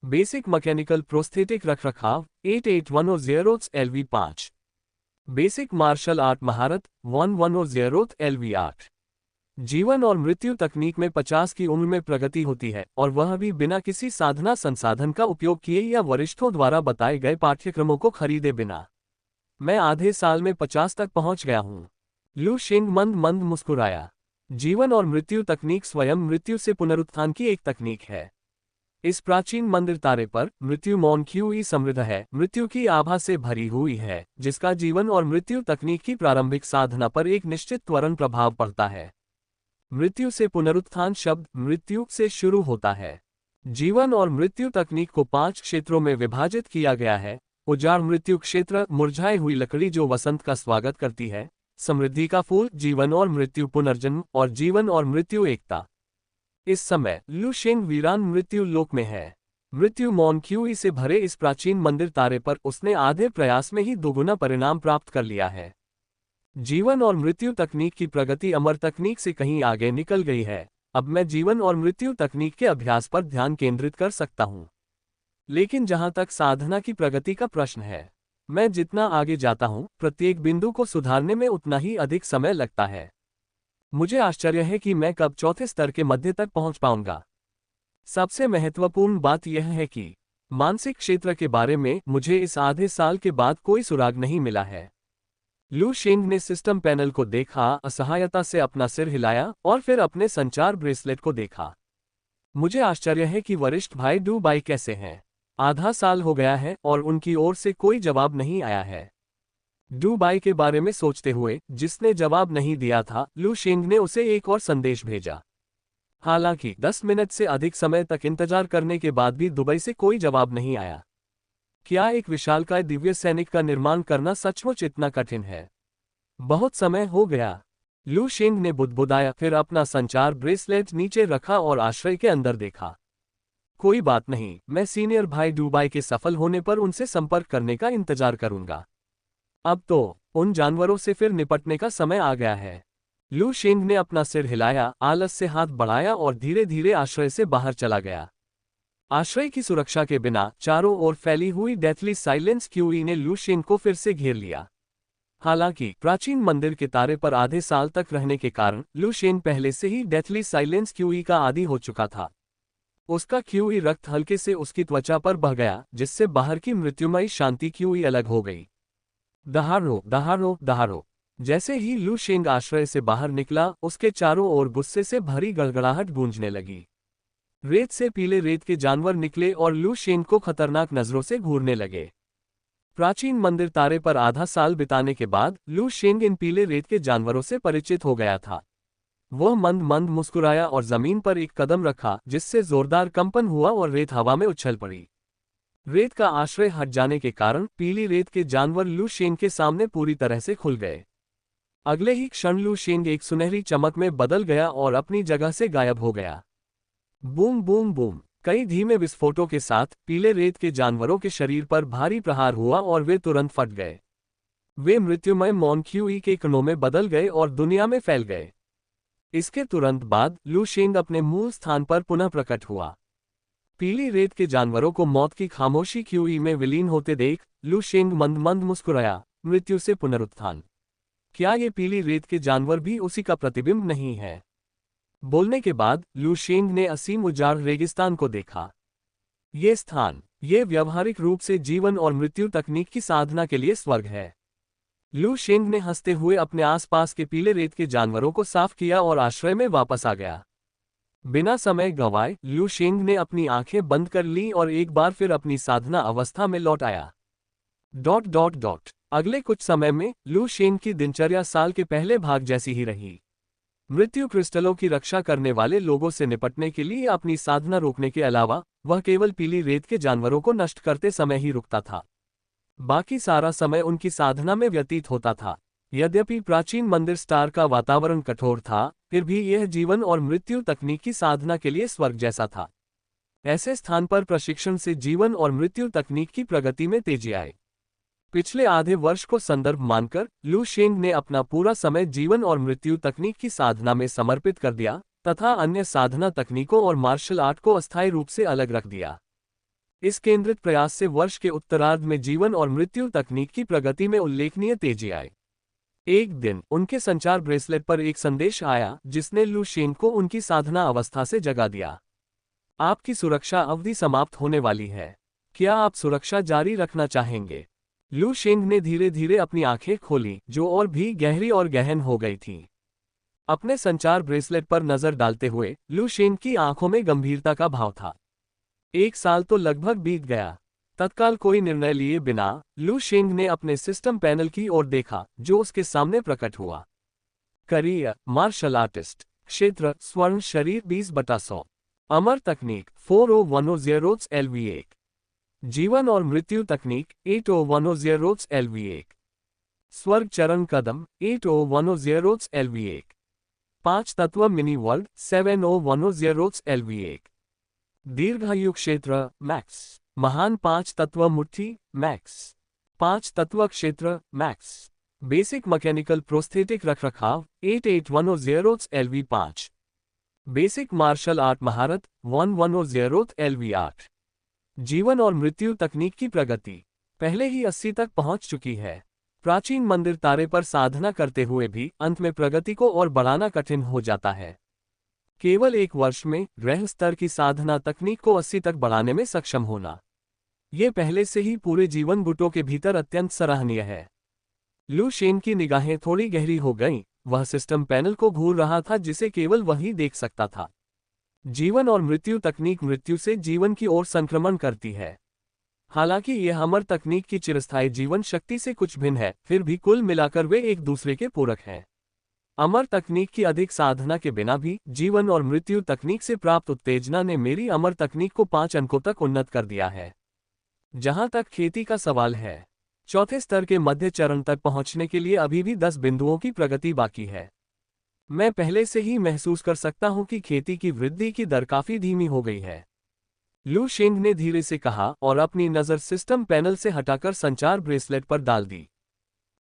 बेसिक मैकेनिकल प्रोस्थेटिक रखरखाव 8810 रोट्स LV5, बेसिक मार्शल आर्ट महारत 1110 रोट्स LV8। जीवन और मृत्यु तकनीक में 50 की उम्र में प्रगति होती है, और वह भी बिना किसी साधना संसाधन का उपयोग किए या वरिष्ठों द्वारा बताए गए पाठ्यक्रमों को खरीदे बिना। मैं आधे साल में 50 तक पहुंच गया हूं। लू शेंग मंद मंद मुस्कुराया। जीवन और मृत्यु तकनीक स्वयं मृत्यु से पुनरुत्थान की एक तकनीक है। इस प्राचीन मंदिर तारे पर मृत्यु मौन क्यूई समृद्ध है, मृत्यु की आभा से भरी हुई है, जिसका जीवन और मृत्यु तकनीक की प्रारंभिक साधना पर एक निश्चित त्वरण प्रभाव पड़ता है। मृत्यु से पुनरुत्थान शब्द मृत्यु से शुरू होता है। जीवन और मृत्यु तकनीक को 5 क्षेत्रों में विभाजित किया गया है। उजाड़ मृत्यु क्षेत्र, मुरझाई हुई लकड़ी जो वसंत का स्वागत करती है। समृद्धि का फूल, जीवन और मृत्यु पुनर्जन्म, और जीवन और मृत्यु एकता। इस समय लू शेंग वीरान मृत्यु लोक में है। मृत्यु मौन क्यूई से भरे इस प्राचीन मंदिर तारे पर उसने आधे प्रयास में ही दोगुना परिणाम प्राप्त कर लिया है। जीवन और मृत्यु तकनीक की प्रगति अमर तकनीक से कहीं आगे निकल गई है। अब मैं जीवन और मृत्यु तकनीक के अभ्यास पर ध्यान केंद्रित कर सकता हूं। लेकिन जहां तक साधना की प्रगति का प्रश्न है, मैं जितना आगे जाता हूं, प्रत्येक बिंदु को सुधारने में उतना ही अधिक समय लगता है। मुझे आश्चर्य है कि मैं कब चौथे स्तर के मध्य तक पहुंच पाऊंगा। सबसे महत्वपूर्ण बात यह है कि मानसिक क्षेत्र के बारे में मुझे इस आधे साल के बाद कोई सुराग नहीं मिला है। लू शेंग ने सिस्टम पैनल को देखा, असहायता से अपना सिर हिलाया और फिर अपने संचार ब्रेसलेट को देखा। मुझे आश्चर्य है कि वरिष्ठ भाई डू बाई कैसे हैं। आधा साल हो गया है और उनकी ओर से कोई जवाब नहीं आया है। डू बाई के बारे में सोचते हुए, जिसने जवाब नहीं दिया था, लू शेंग ने उसे एक और संदेश भेजा। हालांकि 10 मिनट से अधिक समय तक इंतजार करने के बाद भी दुबई से कोई जवाब नहीं आया। क्या एक विशालकाय दिव्य सैनिक का निर्माण करना सचमुच इतना कठिन है? बहुत समय हो गया, लू शेंग ने बुदबुदाया, फिर अपना संचार ब्रेसलेट नीचे रखा और आश्रय के अंदर देखा। कोई बात नहीं, मैं सीनियर भाई डूबाई के सफल होने पर उनसे संपर्क करने का इंतजार करूंगा। अब तो उन जानवरों से फिर निपटने का समय आ गया है। लू शेंग ने अपना सिर हिलाया, आलस से हाथ बढ़ाया और धीरे धीरे आश्रय से बाहर चला गया। आश्रय की सुरक्षा के बिना चारों ओर फैली हुई डेथली साइलेंस क्यूई ने लू शेंग को फिर से घेर लिया। हालांकि प्राचीन मंदिर के तारे पर आधे साल तक रहने के कारण लू शेंग पहले से ही डेथली साइलेंस क्यूई का आदी हो चुका था। उसका क्यूई रक्त हल्के से उसकी त्वचा पर बह गया, जिससे बाहर की मृत्युमयी शांति क्यूई अलग हो गई। दहाड़ो दहाड़ो दहाड़ो। जैसे ही लू शेंग आश्रय से बाहर निकला, उसके चारों ओर गुस्से से भरी गड़गड़ाहट गूंजने लगी। रेत से पीले रेत के जानवर निकले और लू शेंग को खतरनाक नजरों से घूरने लगे। प्राचीन मंदिर तारे पर आधा साल बिताने के बाद लू शेंग इन पीले रेत के जानवरों से परिचित हो गया था। वह मंद मंद मुस्कुराया और जमीन पर एक कदम रखा, जिससे जोरदार कंपन हुआ और रेत हवा में उछल पड़ी। रेत का आश्रय हट जाने के कारण पीली रेत के जानवर लू शेंग के सामने पूरी तरह से खुल गए। अगले ही क्षण लू शेंग एक सुनहरी चमक में बदल गया और अपनी जगह से गायब हो गया। बूम बूम बूम, कई धीमे विस्फोटों के साथ पीले रेत के जानवरों के शरीर पर भारी प्रहार हुआ और वे तुरंत फट गए। वे मृत्युमय मॉन क्यूई के कणों में बदल गए और दुनिया में फैल गए। इसके तुरंत बाद लू शेंग अपने मूल स्थान पर पुनः प्रकट हुआ। पीली रेत के जानवरों को मौत की खामोशी क्यूई में विलीन होते देख लू शेंग मंद मंद मुस्कुराया, मृत्यु से पुनरुत्थान। क्या ये पीली रेत के जानवर भी उसी का प्रतिबिंब नहीं है? बोलने के बाद लू शेंग ने असीम उजाड़ रेगिस्तान को देखा। ये स्थान, ये व्यावहारिक रूप से जीवन और मृत्यु तकनीक की साधना के लिए स्वर्ग है। लू शेंग ने हंसते हुए अपने आसपास के पीले रेत के जानवरों को साफ किया और आश्रय में वापस आ गया। बिना समय गंवाए लू शेंग ने अपनी आंखें बंद कर ली और एक बार फिर अपनी साधना अवस्था में लौट आया। अगले कुछ समय में लू शेंग की दिनचर्या साल के पहले भाग जैसी ही रही। मृत्यु क्रिस्टलों की रक्षा करने वाले लोगों से निपटने के लिए अपनी साधना रोकने के अलावा वह केवल पीली रेत के जानवरों को नष्ट करते समय ही रुकता था। बाकी सारा समय उनकी साधना में व्यतीत होता था। यद्यपि प्राचीन मंदिर स्टार का वातावरण कठोर था, फिर भी यह जीवन और मृत्यु तकनीक की साधना के लिए स्वर्ग जैसा था। ऐसे स्थान पर प्रशिक्षण से जीवन और मृत्यु तकनीक की प्रगति में तेजी आई। पिछले आधे वर्ष को संदर्भ मानकर लू शेंग ने अपना पूरा समय जीवन और मृत्यु तकनीक की साधना में समर्पित कर दिया तथा अन्य साधना तकनीकों और मार्शल आर्ट को अस्थायी रूप से अलग रख दिया। इस केंद्रित प्रयास से वर्ष के उत्तरार्ध में जीवन और मृत्यु तकनीक की प्रगति में उल्लेखनीय तेजी आई। एक दिन उनके संचार ब्रेसलेट पर एक संदेश आया, जिसने लू शेंग को उनकी साधना अवस्था से जगा दिया। आपकी सुरक्षा अवधि समाप्त होने वाली है। क्या आप सुरक्षा जारी रखना चाहेंगे? लू शेंग ने धीरे धीरे अपनी आंखें खोली, जो और भी गहरी और गहन हो गई थीं। अपने संचार ब्रेसलेट पर नजर डालते हुए लू शेंग की आंखों में गंभीरता का भाव था। एक साल तो लगभग बीत गया। तत्काल कोई निर्णय लिए बिना लू शेंग ने अपने सिस्टम पैनल की ओर देखा, जो उसके सामने प्रकट हुआ। करियर मार्शल आर्टिस्ट, क्षेत्र स्वर्ण शरीर 20/100, अमर तकनीक 4010 LV1, जीवन और मृत्यु तकनीक 8010 LV1, स्वर्ग चरण कदम 8010 LV1, 5 तत्व मिनी वर्ल्ड 7010 LV1, दीर्घायु क्षेत्र मैक्स, महान 5 तत्व मुट्ठी मैक्स, 5 तत्व क्षेत्र मैक्स, बेसिक मैकेनिकल प्रोस्थेटिक रखरखाव 8810 LV5, बेसिक मार्शल आर्ट महारत 1110 LV8, जीवन और मृत्यु तकनीक की प्रगति पहले ही 80 तक पहुंच चुकी है। प्राचीन मंदिर तारे पर साधना करते हुए भी अंत में प्रगति को और बढ़ाना कठिन हो जाता है। केवल एक वर्ष में ग्रह स्तर की साधना तकनीक को 80 तक बढ़ाने में सक्षम होना, ये पहले से ही पूरे जीवन गुटों के भीतर अत्यंत सराहनीय है। लू शेन की निगाहें थोड़ी गहरी हो गईं, वह सिस्टम पैनल को घूर रहा था जिसे केवल वही देख सकता था। जीवन और मृत्यु तकनीक मृत्यु से जीवन की ओर संक्रमण करती है। हालांकि यह अमर तकनीक की चिरस्थायी जीवन शक्ति से कुछ भिन्न है, फिर भी कुल मिलाकर वे एक दूसरे के पूरक हैं। अमर तकनीक की अधिक साधना के बिना भी जीवन और मृत्यु तकनीक से प्राप्त उत्तेजना ने मेरी अमर तकनीक को 5 अंकों तक उन्नत कर दिया है। जहां तक खेती का सवाल है, चौथे स्तर के मध्य चरण तक पहुंचने के लिए अभी भी 10 बिंदुओं की प्रगति बाकी है। मैं पहले से ही महसूस कर सकता हूं कि खेती की वृद्धि की दर काफी धीमी हो गई है, लू शेंग ने धीरे से कहा और अपनी नज़र सिस्टम पैनल से हटाकर संचार ब्रेसलेट पर डाल दी।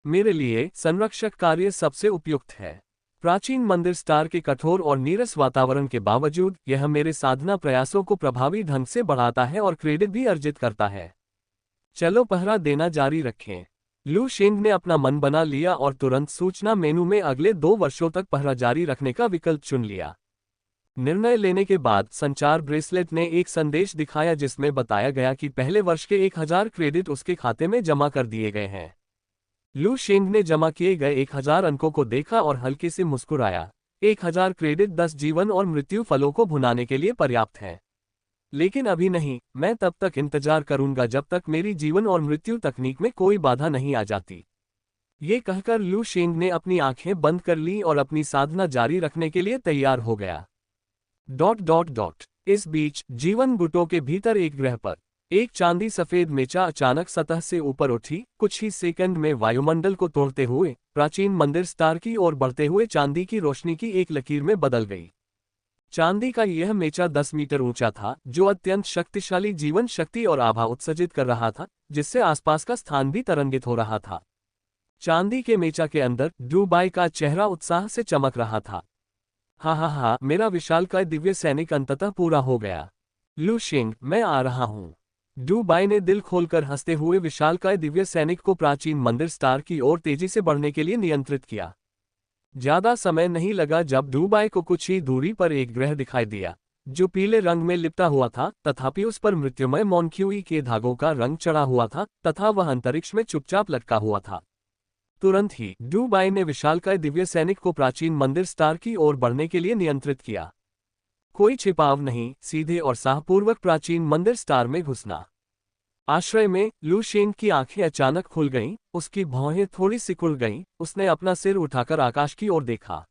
मेरे लिए संरक्षक कार्य सबसे उपयुक्त है। प्राचीन मंदिर स्टार के कठोर और नीरस वातावरण के बावजूद यह मेरे साधना प्रयासों को प्रभावी ढंग से बढ़ाता है और क्रेडिट भी अर्जित करता है। चलो पहरा देना जारी रखें। लू शेंग ने अपना मन बना लिया और तुरंत सूचना मेनू में अगले 2 वर्षों तक पहरा जारी रखने का विकल्प चुन लिया। निर्णय लेने के बाद संचार ब्रेसलेट ने एक संदेश दिखाया जिसमें बताया गया कि पहले वर्ष के 1000 क्रेडिट उसके खाते में जमा कर दिए गए हैं। लू शेंग ने जमा किए गए 1000 अंकों को देखा और हल्के से मुस्कुराया। 1000 क्रेडिट 10 जीवन और मृत्यु फलों को भुनाने के लिए पर्याप्त है। लेकिन अभी नहीं, मैं तब तक इंतजार करूंगा जब तक मेरी जीवन और मृत्यु तकनीक में कोई बाधा नहीं आ जाती। ये कहकर लू शेंग ने अपनी आंखें बंद कर लीं और अपनी साधना जारी रखने के लिए तैयार हो गया। ... इस बीच जीवन गुटों के भीतर एक ग्रह पर एक चांदी सफेद मेचा अचानक सतह से ऊपर उठी, कुछ ही सेकंड में वायुमंडल को तोड़ते हुए प्राचीन मंदिर स्टार की ओर बढ़ते हुए चांदी की रोशनी की एक लकीर में बदल गई। चांदी का यह मेचा 10 मीटर ऊंचा था, जो अत्यंत शक्तिशाली जीवन शक्ति और आभा उत्सर्जित कर रहा था, जिससे आसपास का स्थान भी तरंगित हो रहा था। चांदी के मेचा के अंदर डू बाई का चेहरा उत्साह से चमक रहा था। हा, मेरा विशालकाय दिव्य सैनिक अंततः पूरा हो गया। लू शेंग, मैं आ रहा हूं। डू बाई ने दिल खोलकर हंसते हुए विशालकाय दिव्य सैनिक को प्राचीन मंदिर स्टार की ओर तेजी से बढ़ने के लिए नियंत्रित किया। ज्यादा समय नहीं लगा जब डू बाई को कुछ ही दूरी पर एक ग्रह दिखाई दिया, जो पीले रंग में लिपटा हुआ था, तथापि उस पर मृत्युमय मोनक्यूई के धागों का रंग चढ़ा हुआ था तथा वह अंतरिक्ष में चुपचाप लटका हुआ था। तुरंत ही डू बाई ने विशालकाय दिव्य सैनिक को प्राचीन मंदिर स्टार की ओर बढ़ने के लिए नियंत्रित किया। कोई छिपाव नहीं, सीधे और साहपूर्वक प्राचीन मंदिर स्टार में घुसना। आश्रय में लू शेंग की आंखें अचानक खुल गईं, उसकी भौहें थोड़ी सिकुड़ गईं, उसने अपना सिर उठाकर आकाश की ओर देखा।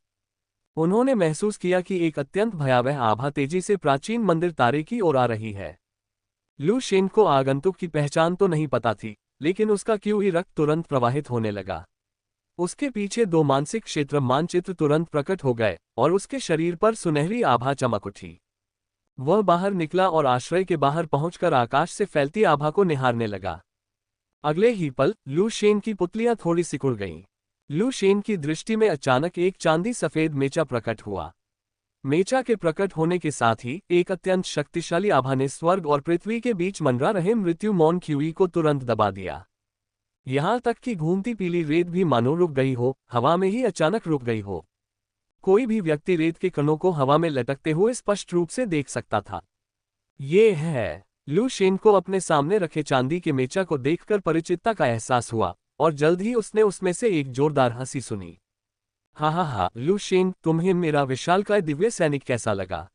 उन्होंने महसूस किया कि एक अत्यंत भयावह आभा तेजी से प्राचीन मंदिर तारे की ओर आ रही है। लू शेंग को आगंतुक की पहचान तो नहीं पता थी, लेकिन उसका क्यूई रक्त तुरंत प्रवाहित होने लगा। उसके पीछे 2 मानसिक क्षेत्र मानचित्र तुरंत प्रकट हो गए और उसके शरीर पर सुनहरी आभा चमक उठी। वह बाहर निकला और आश्रय के बाहर पहुंचकर आकाश से फैलती आभा को निहारने लगा। अगले ही पल लू शेंग की पुतलियां थोड़ी सिकुड़ गईं। लू शेंग की दृष्टि में अचानक एक चांदी सफेद मेचा प्रकट हुआ। मेचा के प्रकट होने के साथ ही एक अत्यंत शक्तिशाली आभा ने स्वर्ग और पृथ्वी के बीच मंडरा रहे मृत्यु मोनक्यूई को तुरंत दबा दिया। यहां तक कि घूमती पीली रेत भी मानो रुक गई हो, हवा में ही अचानक रुक गई हो। कोई भी व्यक्ति रेत के कणों को हवा में लटकते हुए स्पष्ट रूप से देख सकता था। ये है। लू शेंग को अपने सामने रखे चांदी के मेचा को देखकर परिचितता का एहसास हुआ और जल्द ही उसने उसमें से एक जोरदार हंसी सुनी। हा, लू शेंग, तुम्हें मेरा विशालकाय दिव्य सैनिक कैसा लगा?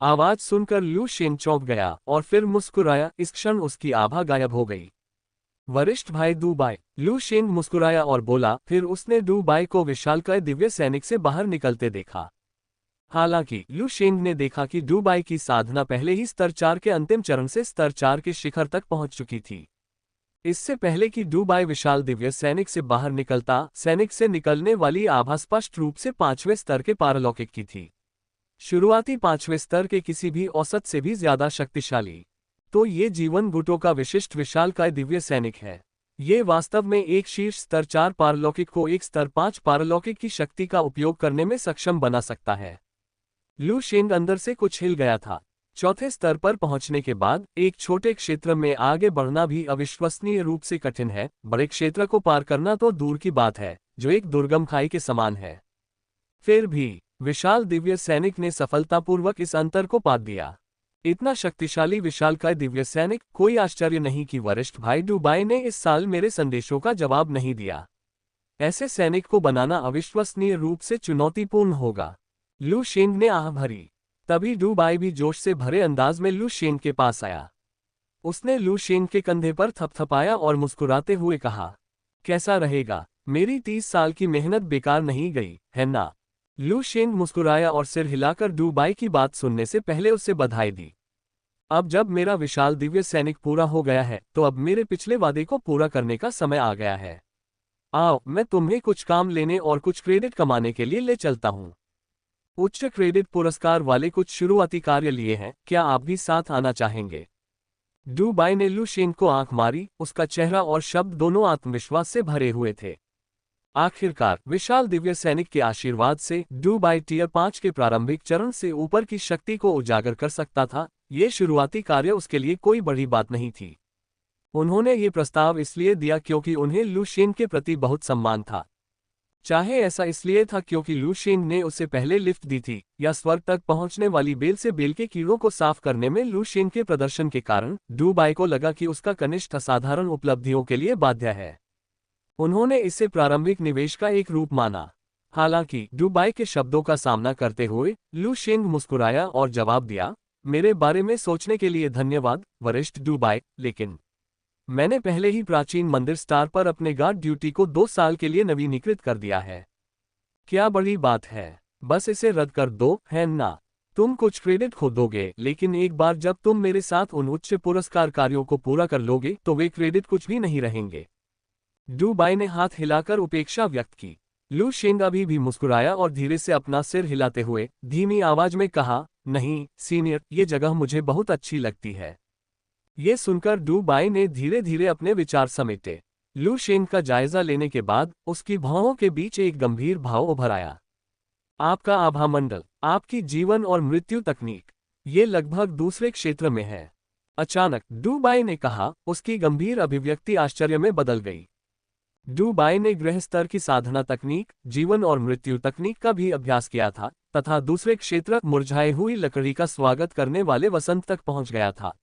आवाज सुनकर लू शेंग चौंक गया और फिर मुस्कुराया। इस क्षण उसकी आभा गायब हो गई। वरिष्ठ भाई डू बाई, लू शेंग मुस्कुराया और बोला। फिर उसने डू बाई को विशालकाय दिव्य सैनिक से बाहर निकलते देखा। हालांकि लू शेंग ने देखा कि डू बाई की साधना पहले ही स्तर 4 के अंतिम चरण से स्तर 4 के शिखर तक पहुंच चुकी थी। इससे पहले कि डू बाई विशाल दिव्य सैनिक से बाहर निकलता, सैनिक से निकलने वाली आभा स्पष्ट रूप से 5वें स्तर के पारलौकिक की थी। शुरुआती 5वें स्तर के किसी भी औसत से भी ज्यादा शक्तिशाली। तो ये जीवन गुटों का विशिष्ट विशालकाय दिव्य सैनिक है। ये वास्तव में एक शीर्ष स्तर 4 पारलौकिक को एक स्तर 5 पारलौकिक की शक्ति का उपयोग करने में सक्षम बना सकता है। लू शेंग अंदर से कुछ हिल गया था। चौथे स्तर पर पहुंचने के बाद एक छोटे क्षेत्र में आगे बढ़ना भी अविश्वसनीय रूप से कठिन है। बड़े क्षेत्र को पार करना तो दूर की बात है, जो एक दुर्गम खाई के समान है। फिर भी विशाल दिव्य सैनिक ने सफलतापूर्वक इस अंतर को पार दिया। इतना शक्तिशाली विशालकाय दिव्य सैनिक, कोई आश्चर्य नहीं कि वरिष्ठ भाई डूबाई ने इस साल मेरे संदेशों का जवाब नहीं दिया। ऐसे सैनिक को बनाना अविश्वसनीय रूप से चुनौतीपूर्ण होगा। लू शेंग ने आह भरी। तभी डूबाई भी जोश से भरे अंदाज में लू शेंग के पास आया। उसने लू शेंग के कंधे पर थपथपाया और मुस्कुराते हुए कहा, कैसा रहेगा? मेरी 30 साल की मेहनत बेकार नहीं गई, है ना? लू शेंग मुस्कुराया और सिर हिलाकर डूबाई की बात सुनने से पहले उससे बधाई दी। अब जब मेरा विशाल दिव्य सैनिक पूरा हो गया है, तो अब मेरे पिछले वादे को पूरा करने का समय आ गया है। आओ, मैं तुम्हें कुछ काम लेने और कुछ क्रेडिट कमाने के लिए ले चलता हूँ। उच्च क्रेडिट पुरस्कार वाले कुछ शुरुआती कार्य लिए हैं, क्या आप भी साथ आना चाहेंगे? डूबाई ने लू शेंग को आंख मारी। उसका चेहरा और शब्द दोनों आत्मविश्वास से भरे हुए थे। आखिरकार विशाल दिव्य सैनिक के आशीर्वाद से डूबाई टियर 5 के प्रारंभिक चरण से ऊपर की शक्ति को उजागर कर सकता था। ये शुरुआती कार्य उसके लिए कोई बड़ी बात नहीं थी। उन्होंने ये प्रस्ताव इसलिए दिया क्योंकि उन्हें लू शेंग के प्रति बहुत सम्मान था। चाहे ऐसा इसलिए था क्योंकि लू शेंग ने उसे पहले लिफ्ट दी थी, या स्वर्ग तक पहुंचने वाली बेल से बेल के कीड़ों को साफ करने में लू शेंग के प्रदर्शन के कारण डूबाई को लगा कि उसका कनिष्ठ असाधारण उपलब्धियों के लिए बाध्य है। उन्होंने इसे प्रारंभिक निवेश का एक रूप माना। हालांकि डूबाई के शब्दों का सामना करते हुए लू शेंग मुस्कुराया और जवाब दिया, मेरे बारे में सोचने के लिए धन्यवाद वरिष्ठ डूबाई, लेकिन मैंने पहले ही प्राचीन मंदिर स्टार पर अपने गार्ड ड्यूटी को 2 साल के लिए नवीनीकृत कर दिया है। क्या बड़ी बात है, बस इसे रद्द कर दो, है ना? तुम कुछ क्रेडिट खो दोगे, लेकिन एक बार जब तुम मेरे साथ उन उच्च पुरस्कार कार्यों को पूरा कर लोगे तो वे क्रेडिट कुछ भी नहीं रहेंगे। डूबाई ने हाथ हिलाकर उपेक्षा व्यक्त की। लू शेंग अभी भी मुस्कुराया और धीरे से अपना सिर हिलाते हुए धीमी आवाज में कहा, नहीं सीनियर, ये जगह मुझे बहुत अच्छी लगती है। ये सुनकर डूबाई ने धीरे धीरे अपने विचार समेटे। लू शेंग का जायजा लेने के बाद उसकी भौहों के बीच एक गंभीर भाव उभर आया। आपका आभा मंडल, आपकी जीवन और मृत्यु तकनीक, ये लगभग दूसरे क्षेत्र में है। अचानक डूबाई ने कहा। उसकी गंभीर अभिव्यक्ति आश्चर्य में बदल गई। डूबाई ने गृह स्तर की साधना तकनीक, जीवन और मृत्यु तकनीक का भी अभ्यास किया था, तथा दूसरे क्षेत्र मुरझाई हुई लकड़ी का स्वागत करने वाले वसंत तक पहुंच गया था।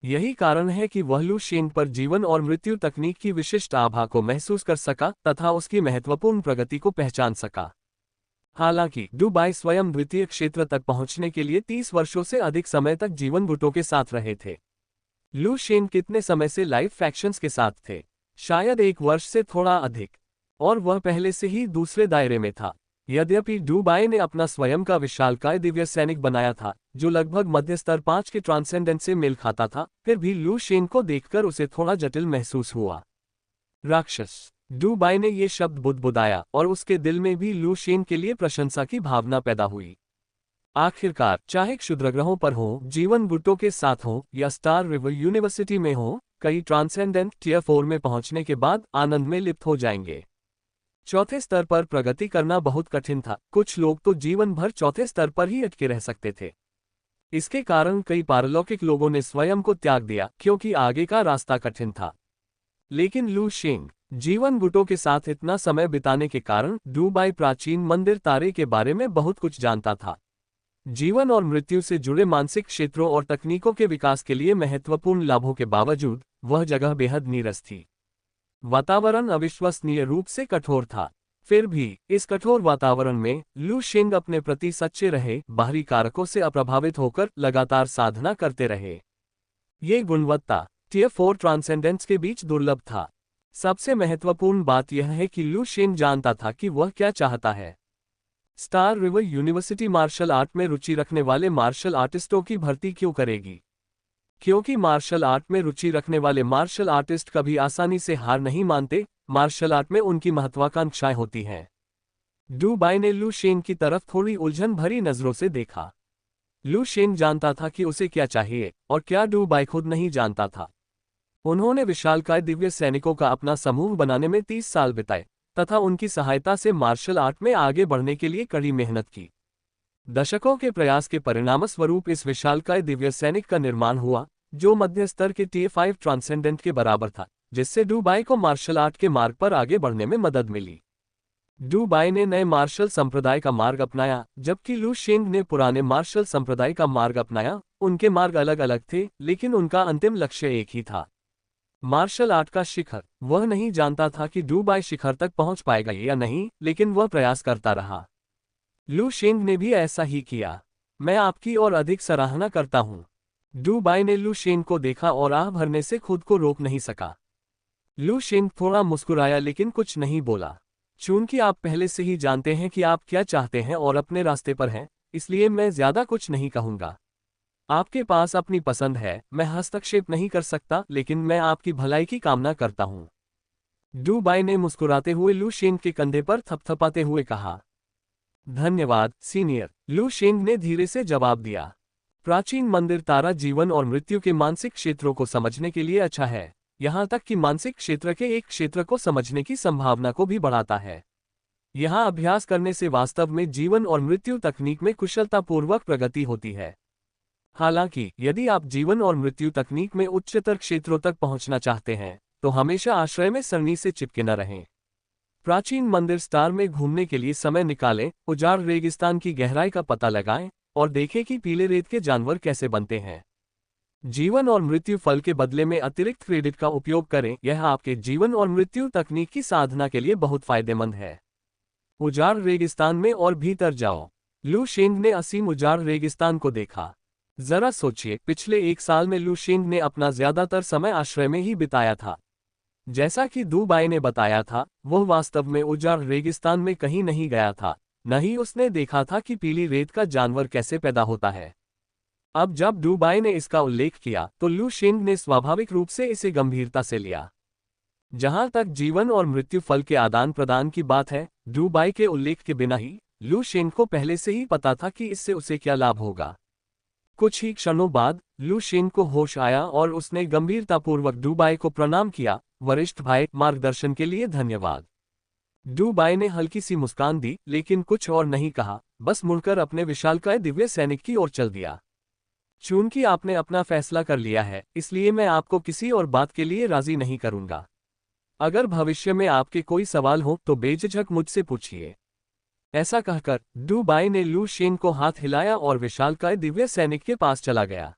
यही कारण है कि वह लू शेंग पर जीवन और मृत्यु तकनीक की विशिष्ट आभा को महसूस कर सका तथा उसकी महत्वपूर्ण प्रगति को पहचान सका। हालांकि डूबाई स्वयं द्वितीय क्षेत्र तक पहुंचने के लिए 30 वर्षों से अधिक समय तक जीवन गुटों के साथ रहे थे। लू शेंग कितने समय से लाइफ फैक्शंस के साथ थे? शायद 1 वर्ष से थोड़ा अधिक, और वह पहले से ही दूसरे दायरे में था। यद्यपि डूबाई ने अपना स्वयं का विशालकाय दिव्य सैनिक बनाया था, जो लगभग मध्य स्तर 5 के ट्रांसेंडेंट से मेल खाता था, फिर भी लू शेंग को देखकर उसे थोड़ा जटिल महसूस हुआ। राक्षस, डूबाई ने ये शब्द बुदबुदाया और उसके दिल में भी लू शेंग के लिए प्रशंसा की भावना पैदा हुई। आखिरकार, चाहे क्षुद्रग्रहों पर हो, जीवन गुटों के साथ हो, या स्टार रिवर यूनिवर्सिटी में हो, कई ट्रांसेंडेंट टियर 4 में पहुंचने के बाद आनंद में लिप्त हो जाएंगे। चौथे स्तर पर प्रगति करना बहुत कठिन था। कुछ लोग तो जीवन भर चौथे स्तर पर ही अटके रह सकते थे। इसके कारण कई पारलौकिक लोगों ने स्वयं को त्याग दिया क्योंकि आगे का रास्ता कठिन था। लेकिन लू शेंग जीवन गुटों के साथ इतना समय बिताने के कारण डूबाई प्राचीन मंदिर तारे के बारे में बहुत कुछ जानता था। जीवन और मृत्यु से जुड़े मानसिक क्षेत्रों और तकनीकों के विकास के लिए महत्वपूर्ण लाभों के बावजूद वह जगह बेहद नीरस थी। वातावरण अविश्वसनीय रूप से कठोर था। फिर भी इस कठोर वातावरण में लू शेंग अपने प्रति सच्चे रहे, बाहरी कारकों से अप्रभावित होकर लगातार साधना करते रहे। ये गुणवत्ता टियर 4 ट्रांसेंडेंट्स के बीच दुर्लभ था। सबसे महत्वपूर्ण बात यह है कि लू शेंग जानता था कि वह क्या चाहता है। Star River University martial art में रुचि रखने वाले मार्शल आर्टिस्टों की भर्ती क्यों करेगी? क्योंकि मार्शल आर्ट में रुचि रखने वाले मार्शल आर्टिस्ट कभी आसानी से हार नहीं मानते। मार्शल आर्ट में उनकी महत्वाकांक्षाएं होती हैं। डूबाई ने लू शेंग की तरफ थोड़ी उलझन भरी नजरों से देखा। लू शेंग जानता था कि उसे क्या चाहिए, और क्या डूबाई खुद नहीं जानता था। उन्होंने विशालकाय दिव्य सैनिकों का अपना समूह बनाने में 30 साल बिताए, तथा उनकी सहायता से मार्शल आर्ट में आगे बढ़ने के लिए कड़ी मेहनत की। दशकों के प्रयास के परिणामस्वरूप इस विशालकाय दिव्य सैनिक का निर्माण हुआ, जो मध्य स्तर के T5 ट्रांसेंडेंट के बराबर था, जिससे डू बाई को मार्शल आर्ट के मार्ग पर आगे बढ़ने में मदद मिली। डू बाई ने नए मार्शल संप्रदाय का मार्ग अपनाया, जबकि लू शेंग ने पुराने मार्शल संप्रदाय का मार्ग अपनाया। उनके मार्ग अलग अलग थे, लेकिन उनका अंतिम लक्ष्य एक ही था, मार्शल आर्ट का शिखर। वह नहीं जानता था कि डू बाई शिखर तक पहुंच पाएगा या नहीं, लेकिन वह प्रयास करता रहा। लू शेंग ने भी ऐसा ही किया। मैं आपकी और अधिक सराहना करता हूं। डू बाई ने लू शेंग को देखा और आह भरने से खुद को रोक नहीं सका। लू शेंग थोड़ा मुस्कुराया लेकिन कुछ नहीं बोला। चूंकि आप पहले से ही जानते हैं कि आप क्या चाहते हैं और अपने रास्ते पर हैं, इसलिए मैं ज्यादा कुछ नहीं कहूंगा। आपके पास अपनी पसंद है, मैं हस्तक्षेप नहीं कर सकता, लेकिन मैं आपकी भलाई की कामना करता हूं। डू बाई ने मुस्कुराते हुए लू शेंग के कंधे पर थपथपाते हुए कहा। धन्यवाद सीनियर, लू शेंग ने धीरे से जवाब दिया। प्राचीन मंदिर तारा जीवन और मृत्यु के मानसिक क्षेत्रों को समझने के लिए अच्छा है, यहां तक कि मानसिक क्षेत्र के एक क्षेत्र को समझने की संभावना को भी बढ़ाता है। यहां अभ्यास करने से वास्तव में जीवन और मृत्यु तकनीक में कुशलतापूर्वक प्रगति होती है। हालांकि यदि आप जीवन और मृत्यु तकनीक में उच्चतर क्षेत्रों तक पहुंचना चाहते हैं, तो हमेशा आश्रय में सरनी से चिपके न रहें। प्राचीन मंदिर स्टार में घूमने के लिए समय निकालें, उजाड़ रेगिस्तान की गहराई का पता लगाएं और देखें कि पीले रेत के जानवर कैसे बनते हैं। जीवन और मृत्यु फल के बदले में अतिरिक्त क्रेडिट का उपयोग करें, यह आपके जीवन और मृत्यु तकनीक की साधना के लिए बहुत फायदेमंद है। उजाड़ रेगिस्तान में और भीतर जाओ। लू शेंग ने असीम उजाड़ रेगिस्तान को देखा। जरा सोचिए, पिछले 1 साल में लू शेंग ने अपना ज्यादातर समय आश्रय में ही बिताया था। जैसा कि डू बाई ने बताया था, वह वास्तव में उजाड़ रेगिस्तान में कहीं नहीं गया था, न ही उसने देखा था कि पीली रेत का जानवर कैसे पैदा होता है। अब जब डू बाई ने इसका उल्लेख किया, तो लू शेंग ने स्वाभाविक रूप से इसे गंभीरता से लिया। जहां तक जीवन और मृत्यु फल के आदान प्रदान की बात है, डू बाई के उल्लेख के बिना ही लू शेंग को पहले से ही पता था कि इससे उसे क्या लाभ होगा। कुछ ही क्षणों बाद लू शेंग को होश आया और उसने गंभीरतापूर्वक डू बाई को प्रणाम किया। वरिष्ठ भाई, मार्गदर्शन के लिए धन्यवाद। डू बाई ने हल्की सी मुस्कान दी, लेकिन कुछ और नहीं कहा, बस मुड़कर अपने विशालकाय दिव्य सैनिक की ओर चल दिया। चूंकि आपने अपना फैसला कर लिया है, इसलिए मैं आपको किसी और बात के लिए राजी नहीं करूंगा। अगर भविष्य में आपके कोई सवाल हो तो बेझिझक मुझसे पूछिए। ऐसा कहकर डू बाई ने लू शेंग को हाथ हिलाया और विशालकाय दिव्य सैनिक के पास चला गया।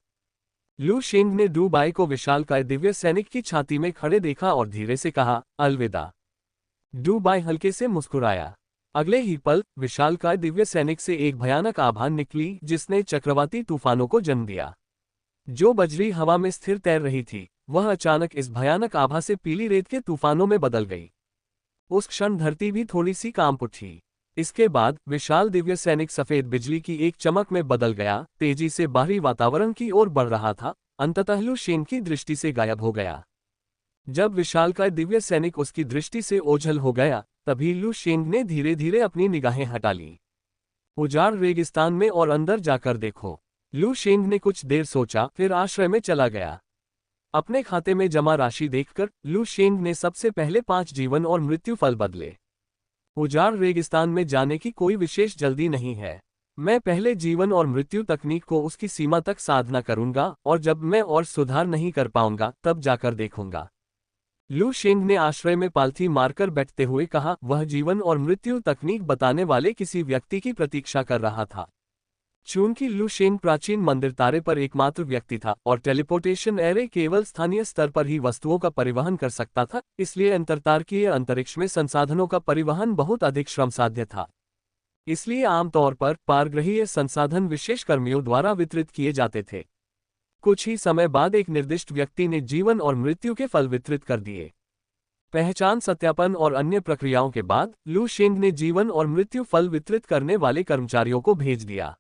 लू शेंग ने डू बाई को विशालकाय दिव्य सैनिक की छाती में खड़े देखा और धीरे से कहा, अलविदा। डू बाई हल्के से मुस्कुराया। अगले ही पल विशालकाय दिव्य सैनिक से एक भयानक आभा निकली, जिसने चक्रवाती तूफानों को जन्म दिया। जो बजरी हवा में स्थिर तैर रही थी, वह अचानक इस भयानक आभा से पीली रेत के तूफानों में बदल गई। उस क्षण धरती भी थोड़ी सी कांप उठी। इसके बाद विशाल दिव्य सैनिक सफेद बिजली की एक चमक में बदल गया, तेजी से बाहरी वातावरण की ओर बढ़ रहा था, अंततः लू शेंग की दृष्टि से गायब हो गया। जब विशालकाय दिव्य सैनिक उसकी दृष्टि से ओझल हो गया, तभी लू शेंग ने धीरे धीरे अपनी निगाहें हटा ली। उजाड़ रेगिस्तान में और अंदर जाकर देखो। लू शेंग ने कुछ देर सोचा, फिर आश्रय में चला गया। अपने खाते में जमा राशि देखकर लू शेंग ने सबसे पहले 5 जीवन और मृत्यु फल बदले। उजाड़ रेगिस्तान में जाने की कोई विशेष जल्दी नहीं है। मैं पहले जीवन और मृत्यु तकनीक को उसकी सीमा तक साधना करूंगा, और जब मैं और सुधार नहीं कर पाऊंगा तब जाकर देखूंगा। लू शेंग ने आश्रय में पालथी मारकर बैठते हुए कहा। वह जीवन और मृत्यु तकनीक बताने वाले किसी व्यक्ति की प्रतीक्षा कर रहा था। चूंकि लू शेंग प्राचीन मंदिर तारे पर एकमात्र व्यक्ति था और टेलीपोर्टेशन एरे केवल स्थानीय स्तर पर ही वस्तुओं का परिवहन कर सकता था, इसलिए अंतरतारकीय अंतरिक्ष में संसाधनों का परिवहन बहुत अधिक श्रमसाध्य था। इसलिए आमतौर पर पारग्रहीय संसाधन विशेष कर्मियों द्वारा वितरित किए जाते थे। कुछ ही समय बाद एक निर्दिष्ट व्यक्ति ने जीवन और मृत्यु के फल वितरित कर दिए। पहचान सत्यापन और अन्य प्रक्रियाओं के बाद लू शेंग ने जीवन और मृत्यु फल वितरित करने वाले कर्मचारियों को भेज दिया।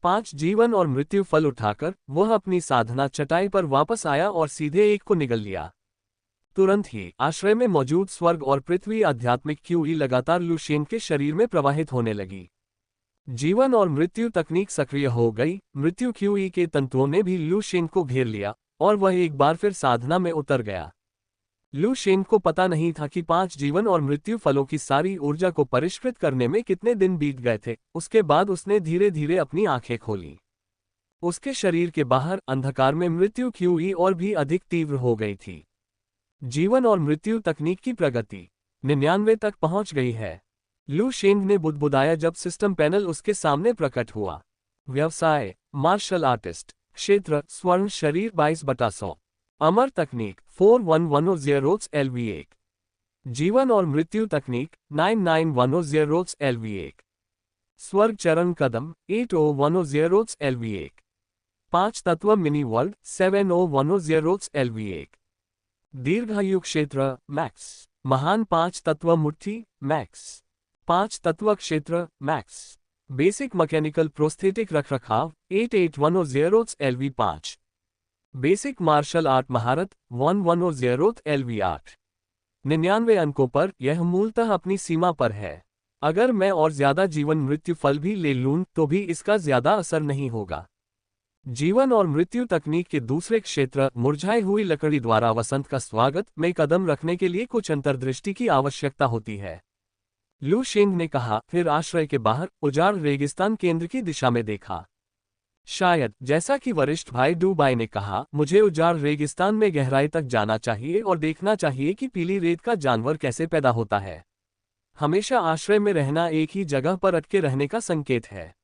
5 जीवन और मृत्यु फल उठाकर वह अपनी साधना चटाई पर वापस आया और सीधे एक को निगल लिया। तुरंत ही आश्रय में मौजूद स्वर्ग और पृथ्वी आध्यात्मिक क्यूई लगातार लू शेंग के शरीर में प्रवाहित होने लगी। जीवन और मृत्यु तकनीक सक्रिय हो गई। मृत्यु क्यूई के तंतुओं ने भी लू शेंग को घेर लिया और वह एक बार फिर साधना में उतर गया। लू शेन को पता नहीं था कि 5 जीवन और मृत्यु फलों की सारी ऊर्जा को परिष्कृत करने में कितने दिन बीत गए थे। उसके बाद उसने धीरे धीरे अपनी आंखें खोली। उसके शरीर के बाहर अंधकार में मृत्यु की हुई और भी अधिक तीव्र हो गई थी। जीवन और मृत्यु तकनीक की प्रगति 99 तक पहुंच गई है। लू शेंग ने बुदबुदाया जब सिस्टम पैनल उसके सामने प्रकट हुआ। व्यवसाय, मार्शल आर्टिस्ट, क्षेत्र, स्वर्ण शरीर 22/100। अमर तकनीक 4110 रोड्स LV1। जीवन और मृत्यु तकनीक 99110 रोड्स LV1। स्वर्ग चरण कदम 8010 रोड्स LV1। 5 तत्व मिनी वर्ल्ड 7010 रोड्स LV1। दीर्घायु क्षेत्र मैक्स। महान 5 तत्व मुट्ठी मैक्स। 5 तत्व क्षेत्र मैक्स। बेसिक मैकेनिकल प्रोस्थेटिक रखरखाव 8810 roads LV5। Basic martial art महारत 1110 रोड्स LV8। 99 अंकों पर यह मूलतः अपनी सीमा पर है। अगर मैं और ज्यादा जीवन मृत्यु फल भी ले लूं तो भी इसका ज्यादा असर नहीं होगा। जीवन और मृत्यु तकनीक के दूसरे क्षेत्र मुरझाई हुई लकड़ी द्वारा वसंत का स्वागत में कदम रखने के लिए कुछ अंतर्दृष्टि की आवश्यकता होती है। लू शेंग ने कहा, फिर आश्रय के बाहर उजाड़ रेगिस्तान केंद्र की दिशा में देखा। शायद जैसा कि वरिष्ठ भाई डू बाई ने कहा, मुझे उजाड़ रेगिस्तान में गहराई तक जाना चाहिए और देखना चाहिए कि पीली रेत का जानवर कैसे पैदा होता है। हमेशा आश्रय में रहना एक ही जगह पर अटके रहने का संकेत है।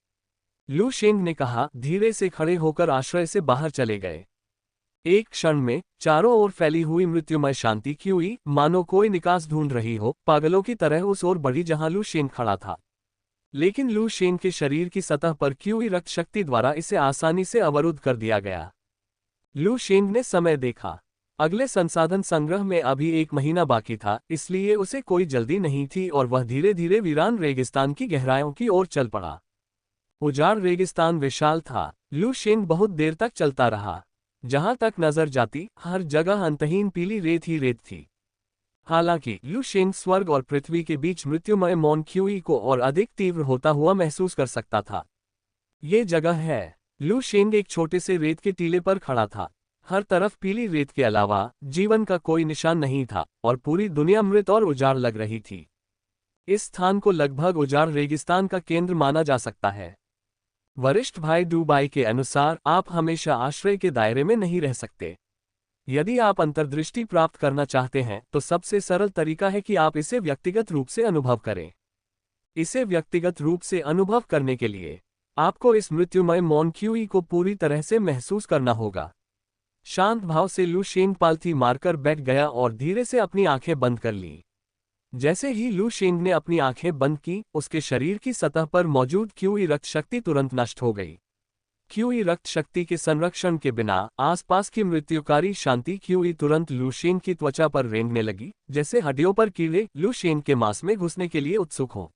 लू शेंग ने कहा, धीरे से खड़े होकर आश्रय से बाहर चले गए। एक क्षण में चारों ओर फैली हुई मृत्युमय शांति की हुई, मानो कोई निकास ढूंढ रही हो, पागलों की तरह उस ओर बढ़ी जहां लू शेंग खड़ा था। लेकिन लू शेंग के शरीर की सतह पर की हुई रक्त शक्ति द्वारा इसे आसानी से अवरुद्ध कर दिया गया। लू शेंग ने समय देखा। अगले संसाधन संग्रह में अभी 1 महीना बाकी था, इसलिए उसे कोई जल्दी नहीं थी और वह धीरे धीरे वीरान रेगिस्तान की गहराइयों की ओर चल पड़ा। उजाड़ रेगिस्तान विशाल था। लू शेंग बहुत देर तक चलता रहा। जहां तक नजर जाती, हर जगह अंतहीन पीली रेत ही रेत थी। हालांकि लू शेंग स्वर्ग और पृथ्वी के बीच मृत्युमय मौन क्यूई को और अधिक तीव्र होता हुआ महसूस कर सकता था। ये जगह है। लू शेंग एक छोटे से रेत के टीले पर खड़ा था। हर तरफ पीली रेत के अलावा जीवन का कोई निशान नहीं था और पूरी दुनिया मृत और उजाड़ लग रही थी। इस स्थान को लगभग उजाड़ रेगिस्तान का केंद्र माना जा सकता है। वरिष्ठ भाई डू बाई के अनुसार, आप हमेशा आश्रय के दायरे में नहीं रह सकते। यदि आप अंतर्दृष्टि प्राप्त करना चाहते हैं तो सबसे सरल तरीका है कि आप इसे व्यक्तिगत रूप से अनुभव करें। इसे व्यक्तिगत रूप से अनुभव करने के लिए आपको इस मृत्युमय मौन क्यूई को पूरी तरह से महसूस करना होगा। शांत भाव से लू शेंग पालथी मारकर बैठ गया और धीरे से अपनी आंखें बंद कर ली। जैसे ही लू शेंग ने अपनी आंखें बंद की, उसके शरीर की सतह पर मौजूद क्यूई रक्त शक्ति तुरंत नष्ट हो गई। क्यूई रक्त शक्ति के संरक्षण के बिना आसपास की मृत्युकारी शांति क्यूई तुरंत लू शेंग की त्वचा पर रेंगने लगी, जैसे हड्डियों पर कीड़े लू शेंग के मांस में घुसने के लिए उत्सुक हों।